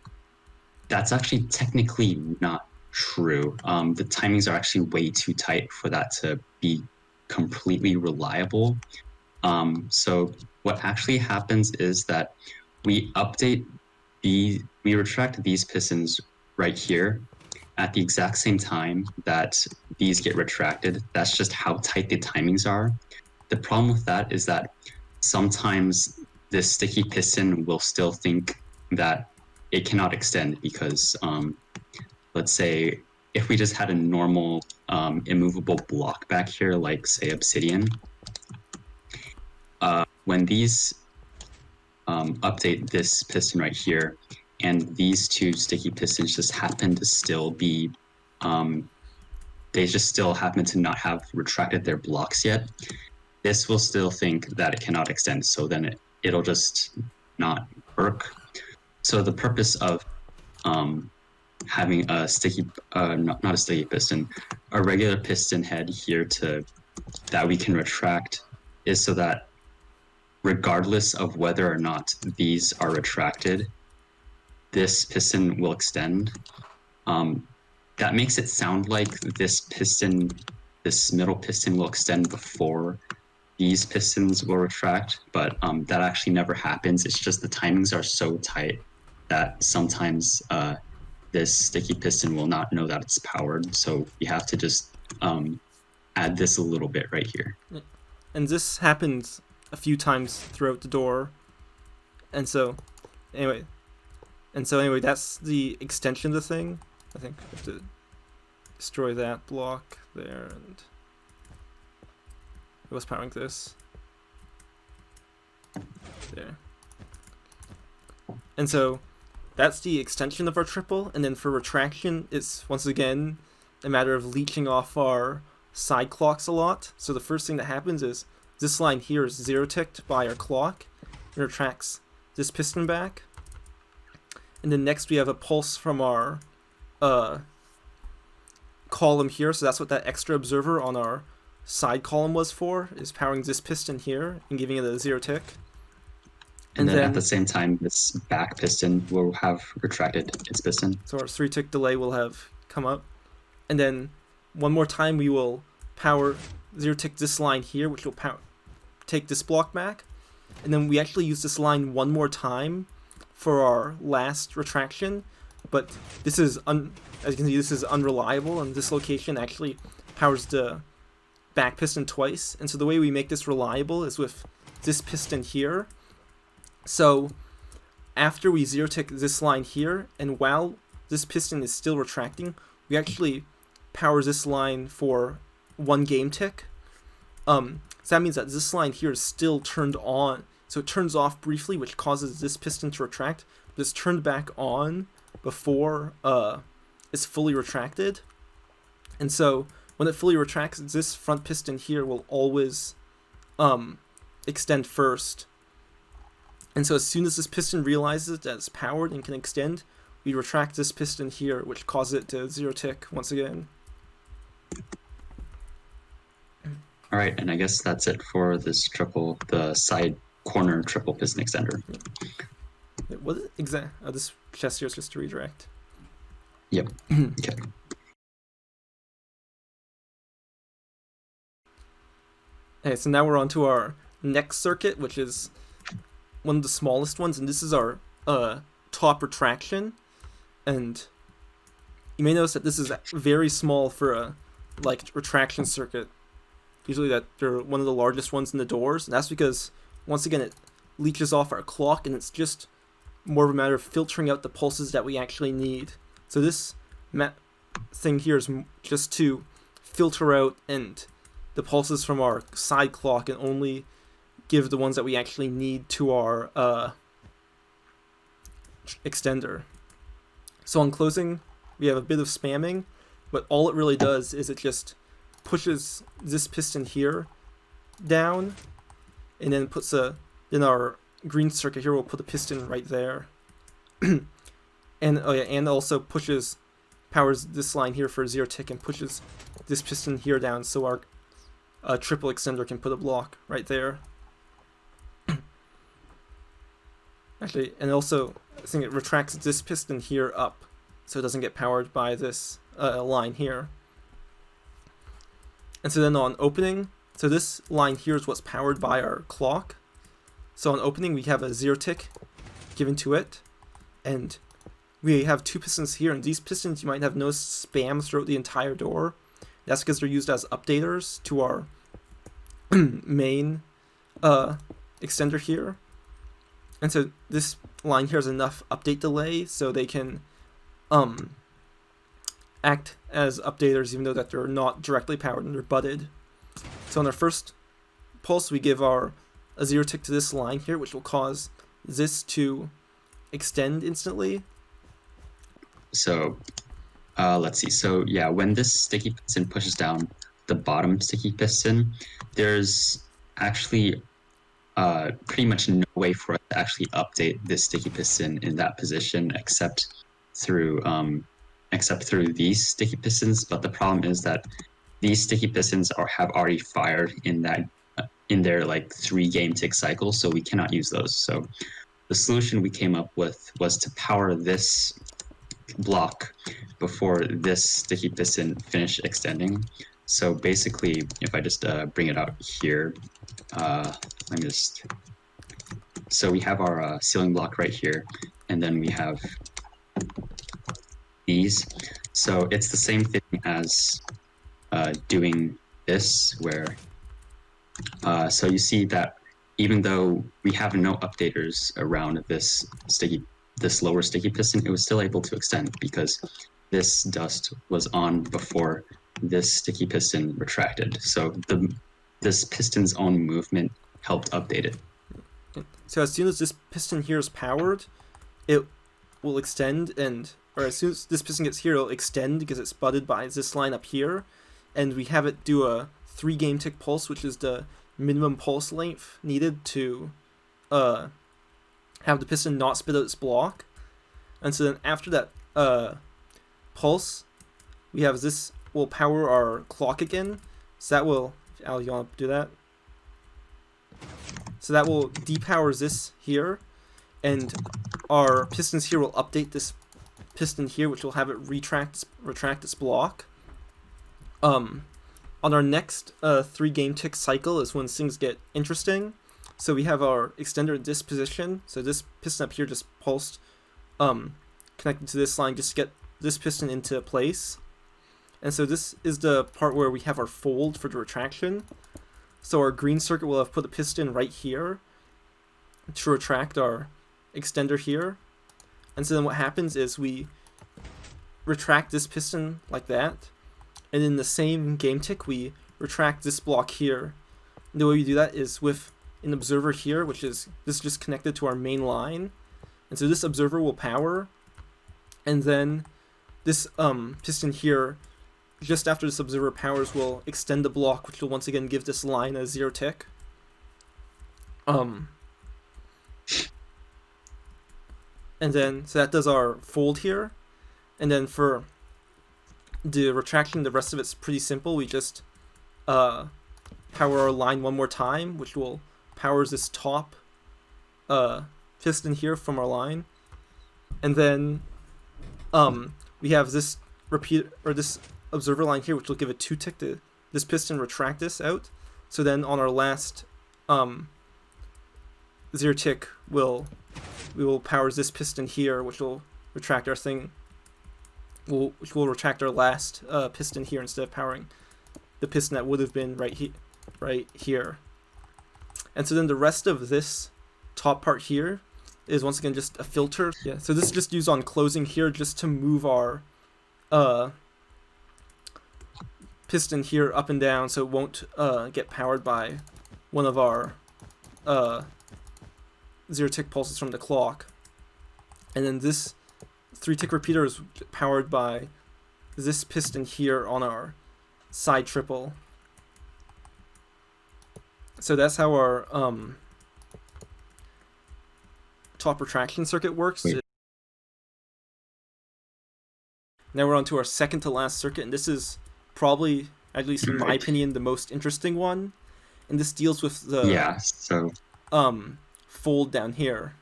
That's actually technically not true. The timings are actually way too tight for that to be completely reliable. So what actually happens is that we retract these pistons right here at the exact same time that these get retracted. That's just how tight the timings are. The problem with that is that sometimes this sticky piston will still think that it cannot extend because let's say if we just had a normal immovable block back here, like say obsidian, when these update this piston right here, and these two sticky pistons just happen to still be, they just still happen to not have retracted their blocks yet, this will still think that it cannot extend, so then it'll just not work. So the purpose of having a sticky, not a sticky piston, a regular piston head here that we can retract is so that regardless of whether or not these are retracted, this piston will extend. That makes it sound like this middle piston will extend before these pistons will retract, but that actually never happens. It's just the timings are so tight that sometimes this sticky piston will not know that it's powered, so you have to just add this a little bit right here. And this happens a few times throughout the door, and so anyway, that's the extension of the thing. I think I have to destroy that block there, and it was powering this there. And so that's the extension of our triple, and then for retraction, it's once again a matter of leeching off our side clocks a lot. So the first thing that happens is this line here is zero ticked by our clock, and retracts this piston back. And then next we have a pulse from our column here, so that's what that extra observer on our side column was for, is powering this piston here and giving it a zero tick. And then at the same time, this back piston will have retracted its piston. So our 3 tick delay will have come up. And then one more time we will power 0 tick this line here, which will take this block back. And then we actually use this line one more time for our last retraction. But this is, as you can see, this is unreliable, and this location actually powers the back piston twice. And so the way we make this reliable is with this piston here. So after we 0 tick this line here, and while this piston is still retracting, we actually power this line for 1 game tick. So that means that this line here is still turned on. So it turns off briefly, which causes this piston to retract, but it's turned back on before it's fully retracted. And so when it fully retracts, this front piston here will always extend first. And so as soon as this piston realizes that it's powered and can extend, we retract this piston here, which causes it to 0 tick once again. All right, and I guess that's it for this the side corner triple piston extender. What exact? This chest here is just to redirect. Yep. Okay. Okay, so now we're on to our next circuit, which is one of the smallest ones, and this is our top retraction. And you may notice that this is very small for a retraction circuit. Usually that they're one of the largest ones in the doors, and that's because once again it leeches off our clock, and it's just more of a matter of filtering out the pulses that we actually need. So this thing here is just to filter out and the pulses from our side clock and only give the ones that we actually need to our extender. So on closing, we have a bit of spamming, but all it really does is it just pushes this piston here down, and then puts in our green circuit here, we'll put a piston right there. And also powers this line here for 0 tick and pushes this piston here down, so our triple extender can put a block right there. Actually, and also I think it retracts this piston here up, so it doesn't get powered by this line here. And so then on opening, so this line here is what's powered by our clock. So on opening, we have a 0 tick given to it, and we have 2 pistons here, and these pistons you might have noticed spam throughout the entire door. That's because they're used as updaters to our main extender here. And so this line here has enough update delay so they can act as updaters even though that they're not directly powered and they're butted. So on our first pulse, we give a 0 tick to this line here, which will cause this to extend instantly. So let's see. So yeah, when this sticky piston pushes down the bottom sticky piston, there's actually pretty much no way for us to actually update this sticky piston in that position except through these sticky pistons. But the problem is that these sticky pistons have already fired in their like 3 game tick cycle, so we cannot use those. So the solution we came up with was to power this block before this sticky piston finished extending. So basically, if I just bring it out here, so we have our sealing block right here, and then we have these. So it's the same thing as doing this, where so you see that even though we have no updaters around this lower sticky piston, it was still able to extend because this dust was on before this sticky piston retracted. So this piston's own movement helped update it. So as soon as this piston here is powered, it will extend, or as soon as this piston gets here, it'll extend because it's butted by this line up here, and we have it do a 3 game tick pulse, which is the minimum pulse length needed to have the piston not spit out its block. And so then after that pulse, we have this will power our clock again. So that will, Al, you want to do that? So that will depower this here, and our pistons here will update this piston here, which will have it retract its block. On our next 3 game tick cycle is when things get interesting. So we have our extender at this position. So this piston up here just pulsed, connected to this line just to get this piston into place. And so this is the part where we have our fold for the retraction. So our green circuit will have put a piston right here to retract our extender here. And so then what happens is we retract this piston like that. And in the same game tick, we retract this block here. And the way we do that is with an observer here, which is this just connected to our main line. And so this observer will power. And then this piston here, just after this observer powers, will extend the block, which will once again give this line a 0 tick. And And then, so that does our fold here. And then for the retraction, the rest of it's pretty simple. We just power our line one more time, which will powers this top piston here from our line. And then we have this this observer line here, which will give a 2 tick to this piston retract this out. So then on our last 0 tick, we will power this piston here, which will retract our thing. Which will retract our last piston here instead of powering the piston that would have been right here. And so then the rest of this top part here is once again just a filter. Yeah. So this is just used on closing here, just to move our piston here up and down, so it won't get powered by one of our 0 tick pulses from the clock. And then this 3 tick repeater is powered by this piston here on our side triple. So that's how our top retraction circuit works. Wait. Now we're on to our second to last circuit, and this is probably, at least in my opinion, the most interesting one. And this deals with the fold down here.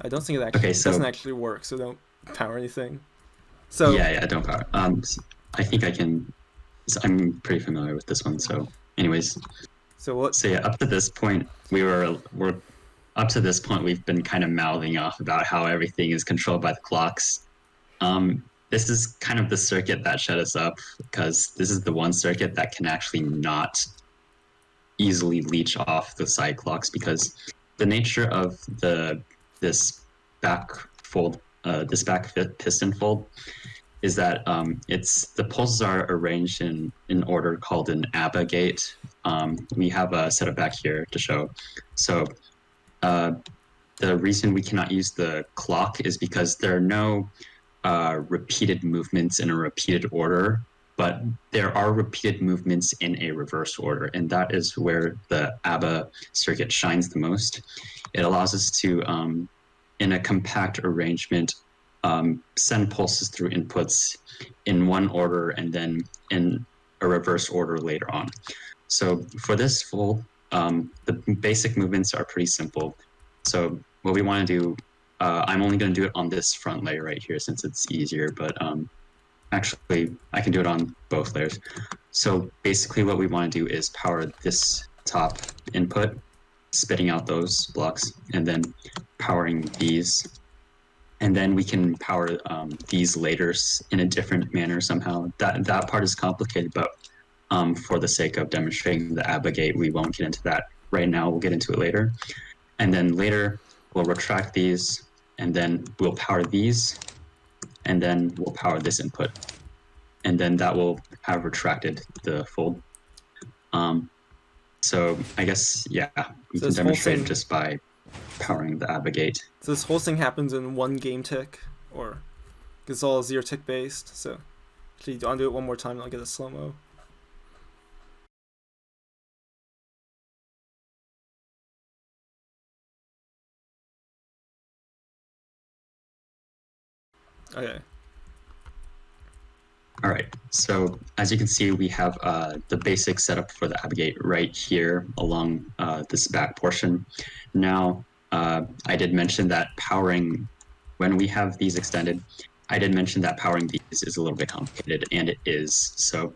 I don't think it actually doesn't actually work, so don't power anything. So yeah, don't power. I think I can. I'm pretty familiar with this one. So, anyways, so yeah, up to this point, we're up to this point we've been kind of mouthing off about how everything is controlled by the clocks. This is kind of the circuit that shut us up, because this is the one circuit that can actually not easily leech off the side clocks, because the nature of this back piston fold is that the pulses are arranged in an order called an ABBA gate. We have a setup back here to show. So the reason we cannot use the clock is because there are no repeated movements in a repeated order, but there are repeated movements in a reverse order, and that is where the ABBA circuit shines the most. It allows us to, in a compact arrangement, send pulses through inputs in one order and then in a reverse order later on. So for this fold, the basic movements are pretty simple. So what we want to do, I'm only going to do it on this front layer right here since it's easier, but actually I can do it on both layers. So basically what we want to do is power this top input, spitting out those blocks, and then powering these. And then we can power these later in a different manner somehow. That part is complicated, but for the sake of demonstrating the ABBA gate, we won't get into that right now. We'll get into it later. And then later, we'll retract these, and then we'll power these, and then we'll power this input. And then that will have retracted the fold. So I guess, yeah, we can demonstrate it just by powering the ABBA gate. So this whole thing happens in one game tick, or it's all 0 tick based. So actually, I'll do it one more time and I'll get a slow-mo. Okay. All right, so as you can see, we have the basic setup for the ABBA gate right here along this back portion. Now, I did mention that powering, when we have these extended, I did mention that powering these is a little bit complicated, and it is. So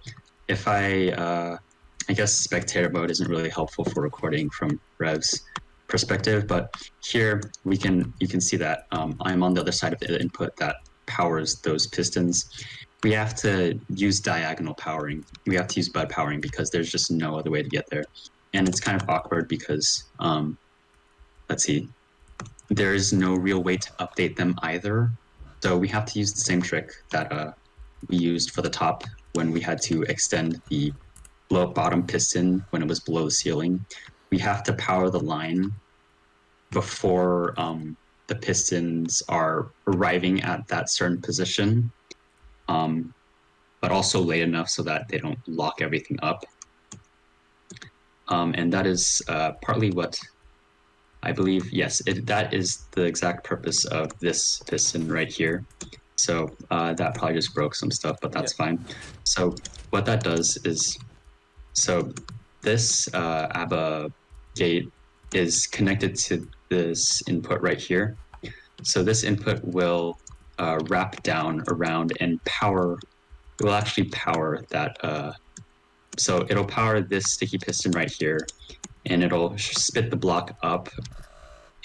if I guess spectator mode isn't really helpful for recording from Rev's perspective, but here you can see that I'm on the other side of the input that powers those pistons. We have to use diagonal powering. We have to use bud powering because there's just no other way to get there. And it's kind of awkward because, let's see, there is no real way to update them either. So we have to use the same trick that we used for the top when we had to extend the bottom piston when it was below the ceiling. We have to power the line before the pistons are arriving at that certain position. But also late enough so that they don't lock everything up. And that is partly what I believe, yes, that is the exact purpose of this piston right here. So that probably just broke some stuff, but that's fine. So what that does is, so this ABBA gate is connected to this input right here. So this input will wrap down around and power, it will actually power that, so it'll power this sticky piston right here, and it'll spit the block up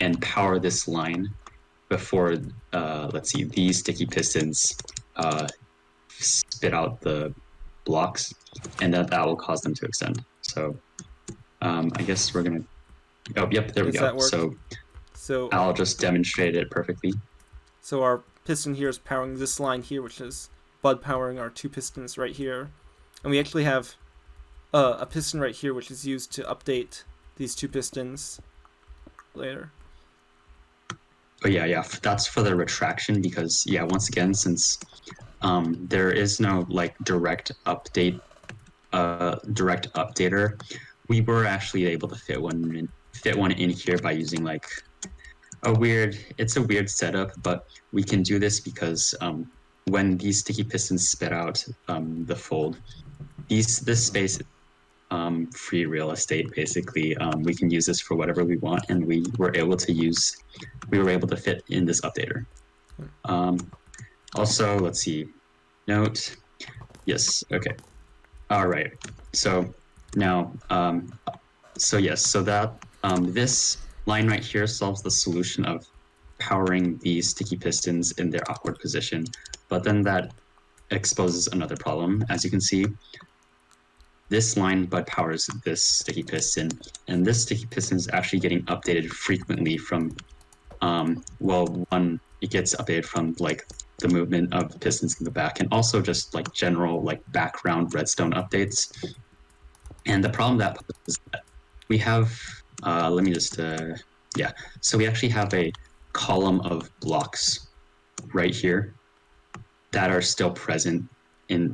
and power this line before, let's see, these sticky pistons spit out the blocks, and that will cause them to extend. So I guess we're gonna, oh, yep, there we Does go. that work? So I'll just demonstrate it perfectly. So our piston here is powering this line here, which is bud powering our two pistons right here. And we actually have a piston right here, which is used to update these two pistons later. But yeah, that's for the retraction, because yeah, once again, since there is no like direct updater, we were actually able to fit one in here by using like it's a weird setup, but we can do this because when these sticky pistons spit out the fold, this space free real estate basically. We can use this for whatever we want, and we were able to fit in this updater. Also, let's see, note, yes, okay, all right. So now, so that this line right here solves the solution of powering these sticky pistons in their awkward position, but then that exposes another problem. As you can see, this line bud powers this sticky piston, and this sticky piston is actually getting updated frequently from, one, it gets updated from like the movement of pistons in the back, and also just like general like background redstone updates. And the problem that is that we have, let me just, so we actually have a column of blocks right here that are still present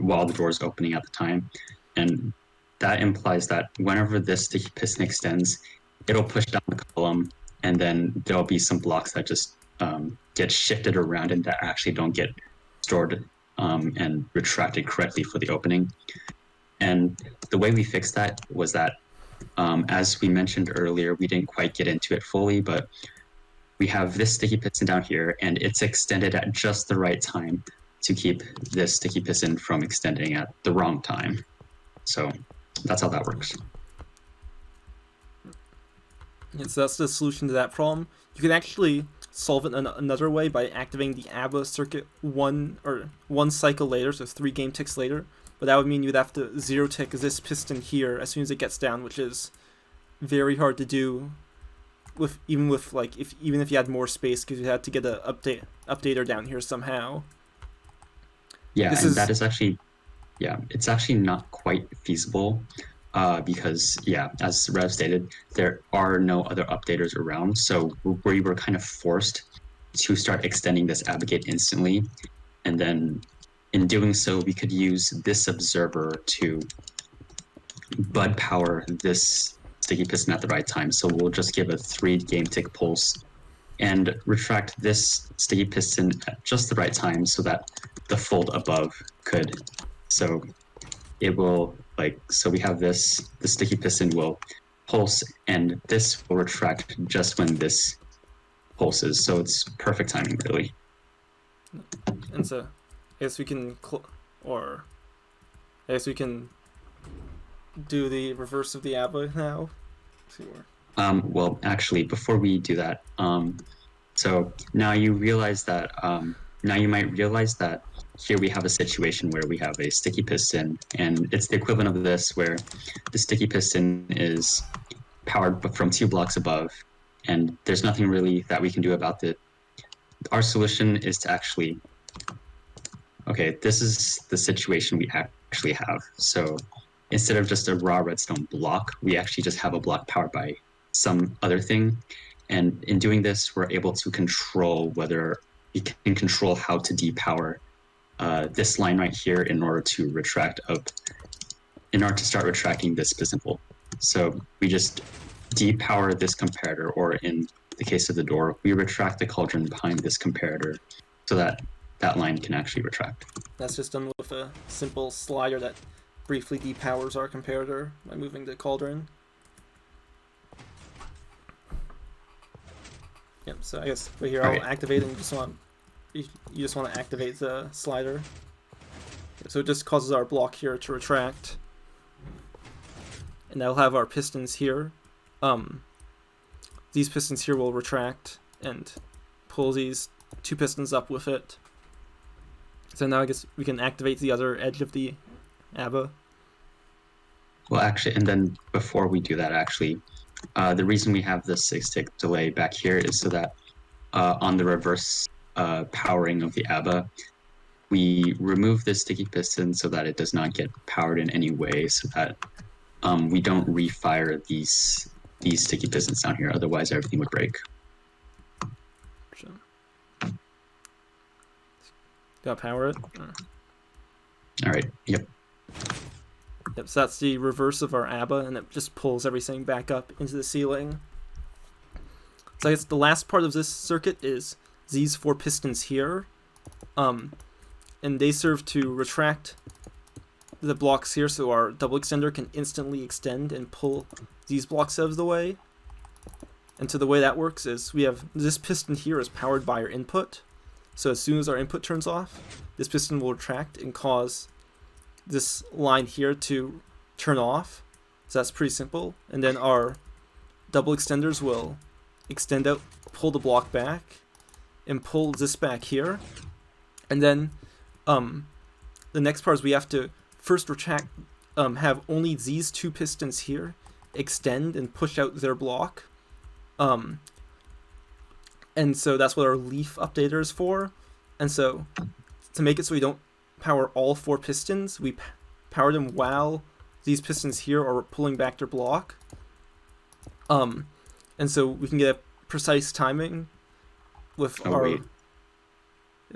while the door is opening at the time. And that implies that whenever this sticky piston extends, it'll push down the column, and then there'll be some blocks that just get shifted around and that actually don't get stored and retracted correctly for the opening. And the way we fixed that was that, as we mentioned earlier, we didn't quite get into it fully, but we have this sticky piston down here, and it's extended at just the right time to keep this sticky piston from extending at the wrong time. So that's how that works. And so that's the solution to that problem. You can actually solve it another way by activating the ABBA circuit one cycle later, so 3 game ticks later. But that would mean you'd have to zero tick this piston here as soon as it gets down, which is very hard to do even if you had more space, because you had to get a updater down here somehow. Yeah, that is actually, it's actually not quite feasible because, as Rev stated, there are no other updaters around. So we were kind of forced to start extending this ABBA gate instantly. And then in doing so, we could use this observer to bud power this sticky piston at the right time. So we'll just give a 3 game tick pulse and retract this sticky piston at just the right time so that the fold above could. So it will so we have the sticky piston will pulse, and this will retract just when this pulses. So it's perfect timing, really. And so I guess we can do the reverse of the ABBA now. Let's see where. Well, actually, before we do that, so now you realize that now you might realize that here we have a situation where we have a sticky piston, and it's the equivalent of this, where the sticky piston is powered from 2 blocks above, and there's nothing really that we can do about it. Our solution is to actually, okay, this is the situation we actually have. So instead of just a raw redstone block, we actually just have a block powered by some other thing. And in doing this, we're able to control whether we can control how to depower this line right here in order to start retracting this piston bolt. So we just depower this comparator, or in the case of the door, we retract the cauldron behind this comparator so that that line can actually retract. That's just done with a simple slider that briefly depowers our comparator by moving the cauldron. Yep, so I guess right here I'll activate it, and you just want to activate the slider. So it just causes our block here to retract. And that'll have our pistons here. These pistons here will retract and pull these two pistons up with it. So now I guess we can activate the other edge of the ABBA. Well, actually, and then before we do that, actually, the reason we have the 6-tick delay back here is so that on the reverse powering of the ABBA, we remove the sticky piston so that it does not get powered in any way, so that we don't refire these sticky pistons down here. Otherwise, everything would break. Sure. Gotta power it. All right. Yep. Yep. So that's the reverse of our ABBA, and it just pulls everything back up into the ceiling. So I guess the last part of this circuit is these 4 pistons here, and they serve to retract the blocks here, so our double extender can instantly extend and pull these blocks out of the way. And so the way that works is we have this piston here is powered by our input. So as soon as our input turns off, this piston will retract and cause this line here to turn off. So that's pretty simple. And then our double extenders will extend out, pull the block back, and pull this back here. And then the next part is we have to first retract, have only these 2 pistons here extend and push out their block. And so that's what our leaf updater is for. And so to make it so we don't power all 4 pistons, we power them while these pistons here are pulling back their block. And so we can get a precise timing with our... Wait.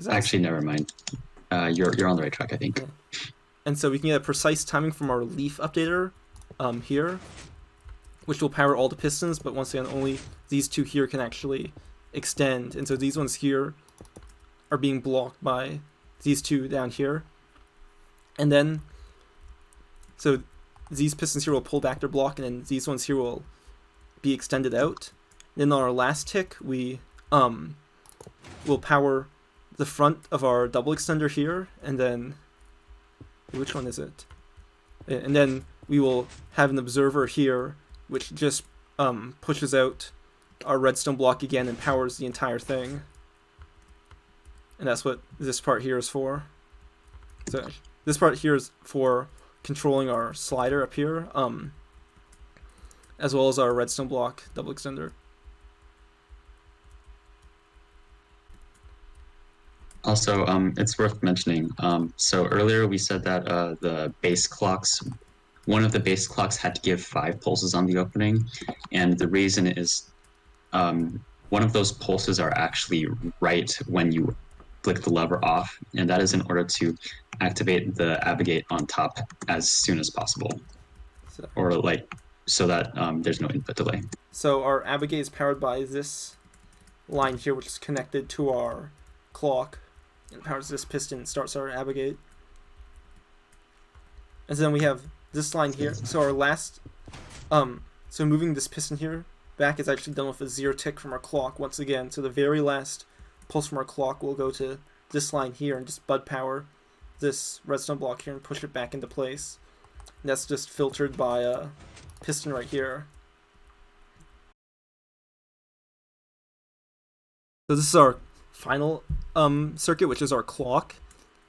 Actually, never mind. You're on the right track, I think. Okay. And so we can get a precise timing from our leaf updater here, which will power all the pistons, but once again, only these 2 here can actually extend. And so these ones here are being blocked by these 2 down here. And then, so these pistons here will pull back their block, and then these ones here will be extended out. Then on our last tick, we will power the front of our double extender here, and then which one is it? And then we will have an observer here, which just pushes out our redstone block again and powers the entire thing. And that's what this part here is for. So this part here is for controlling our slider up here, as well as our redstone block double extender. Also, it's worth mentioning, so earlier we said that the base clocks, one of the base clocks had to give 5 pulses on the opening, and the reason is one of those pulses are actually right when you flick the lever off, and that is in order to activate the ABBA gate on top as soon as possible, or like so that there's no input delay. So our ABBA gate is powered by this line here, which is connected to our clock. It powers this piston, starts our ABBA gate. And then we have this line here. So our last, so moving this piston here back is actually done with a 0 tick from our clock once again. So the very last pulse from our clock will go to this line here and just bud power this redstone block here and push it back into place. And that's just filtered by a piston right here. So this is our final circuit, which is our clock,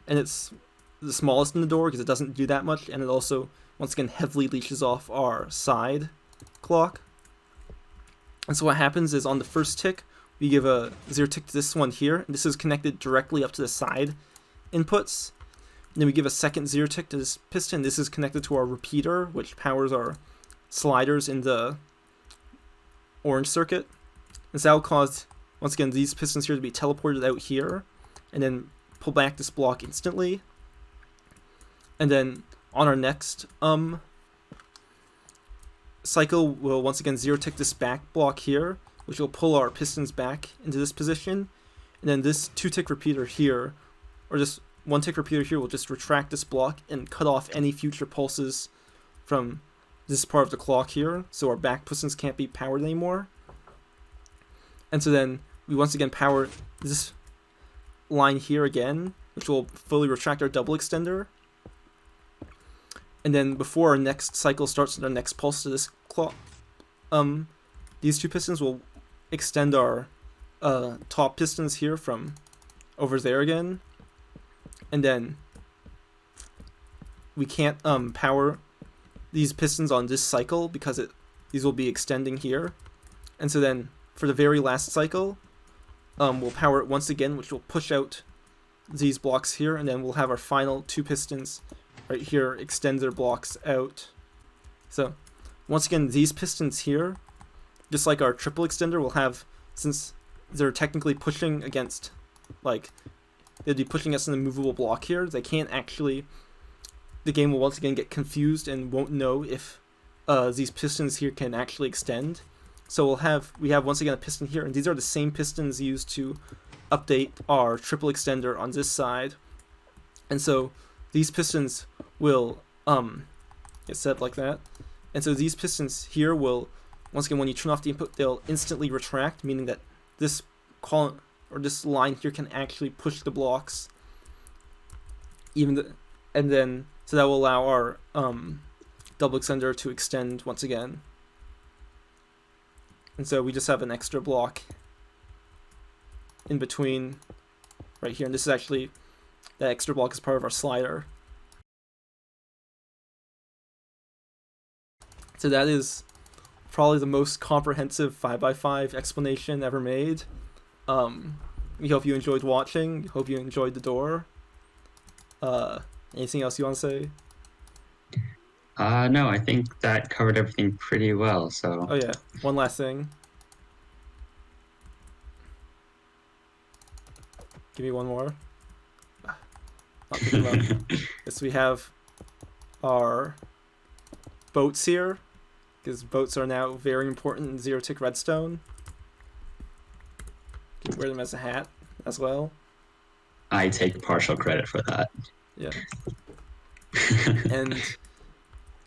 and it's the smallest in the door because it doesn't do that much, and it also once again heavily leeches off our side clock. And so what happens is on the first tick we give a 0 tick to this one here, and this is connected directly up to the side inputs. And then we give a second 0 tick to this piston. This is connected to our repeater, which powers our sliders in the orange circuit. And so that will cause, once again, these pistons here to be teleported out here, and then pull back this block instantly. And then on our next cycle will once again zero tick this back block here, which will pull our pistons back into this position. And then this 2-tick repeater here, or just 1-tick repeater here, will just retract this block and cut off any future pulses from this part of the clock here, so our back pistons can't be powered anymore. And so then we once again power this line here again, which will fully retract our double extender. And then before our next cycle starts, the next pulse to this clock, these 2 pistons will extend our top pistons here from over there again. And then we can't power these pistons on this cycle because these will be extending here. And so then for the very last cycle, we'll power it once again, which will push out these blocks here, and then we'll have our final 2 pistons right here extend their blocks out. So once again, these pistons here, just like our triple extender, will have, since they're technically pushing against, like, they'd be pushing us in the movable block here, they can't actually, the game will once again get confused and won't know if these pistons here can actually extend. So we have once again a piston here, and these are the same pistons used to update our triple extender on this side. And so these pistons will get set up like that. And so these pistons here will, once again, when you turn off the input, they'll instantly retract, meaning that this column or this line here can actually push the blocks. And then so that will allow our double extender to extend once again. And so we just have an extra block in between right here, and this is actually, that extra block is part of our slider. So that is probably the most comprehensive 5x5 explanation ever made. We hope you enjoyed watching. Hope you enjoyed the door. Anything else you want to say? No, I think that covered everything pretty well. So. Oh yeah, one last thing. Give me one more. Not picking them up. Yes, we have our boats here, because boats are now very important in zero-tick redstone. You can wear them as a hat as well. I take partial credit for that. Yeah. And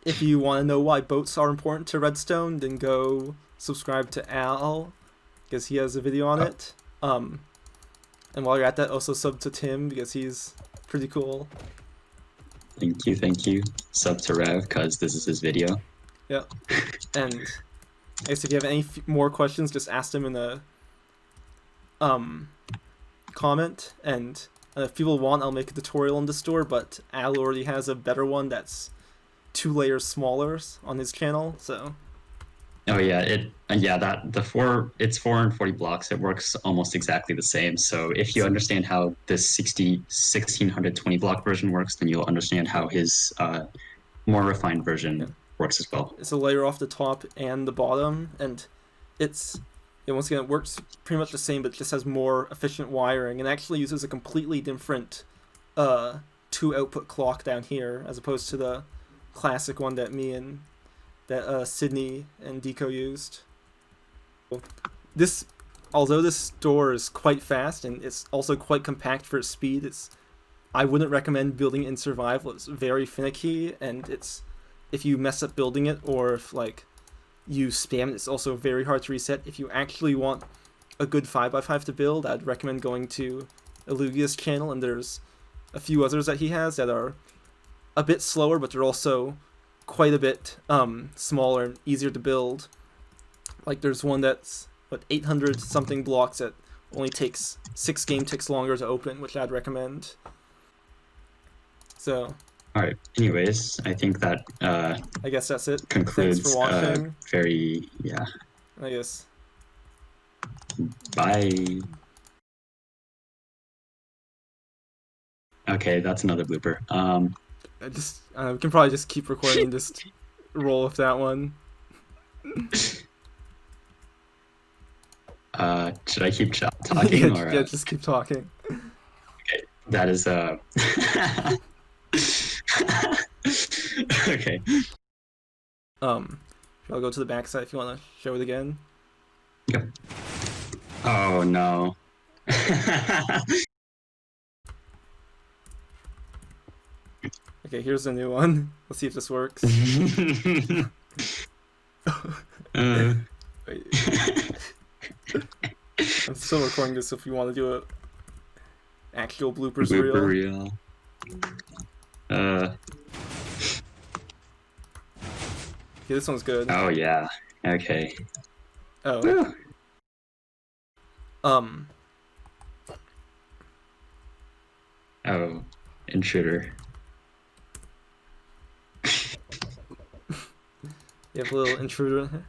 if you want to know why boats are important to redstone, then go subscribe to Al, because he has a video on it. And while you're at that, also sub to Tim, because he's pretty cool. Thank you. Sub to Rev, because this is his video. Yeah. And I guess if you have any more questions, just ask them in the comment. And if people want, I'll make a tutorial on the store, but Al already has a better one that's 2 layers smaller on his channel, so. Oh yeah, it's 440 blocks. It works almost exactly the same. So if you understand how this 1620 block version works, then you'll understand how his more refined version works as well. It's a layer off the top and the bottom, and once again, it works pretty much the same, but it just has more efficient wiring, and actually uses a completely different 2-output clock down here, as opposed to the classic one that Sydney and Deco used. Although this door is quite fast and it's also quite compact for its speed, I wouldn't recommend building it in survival. It's very finicky, and if you mess up building it, or if you spam it, it's also very hard to reset. If you actually want a good 5x5 to build, I'd recommend going to Elugia's channel, and there's a few others that he has that are a bit slower, but they're also quite a bit smaller and easier to build. Like there's one that's 800 something blocks that only takes 6 game ticks longer to open, which I'd recommend. So all right, anyways, I think that I guess that's it. Concludes Thanks for watching. I guess bye. Okay, that's another blooper. We can probably just keep recording and just roll with that one. Should I keep talking? Or, yeah, just keep talking. Okay, that is okay. I'll go to the backside if you want to show it again. Yep. Oh no. Okay, here's a new one. Let's see if this works. Wait. I'm still recording this if you want to do a actual bloopers Blooper reel. reel. Okay, this one's good. Oh yeah. Okay. Oh. Woo. Oh, intruder. You have a little intruder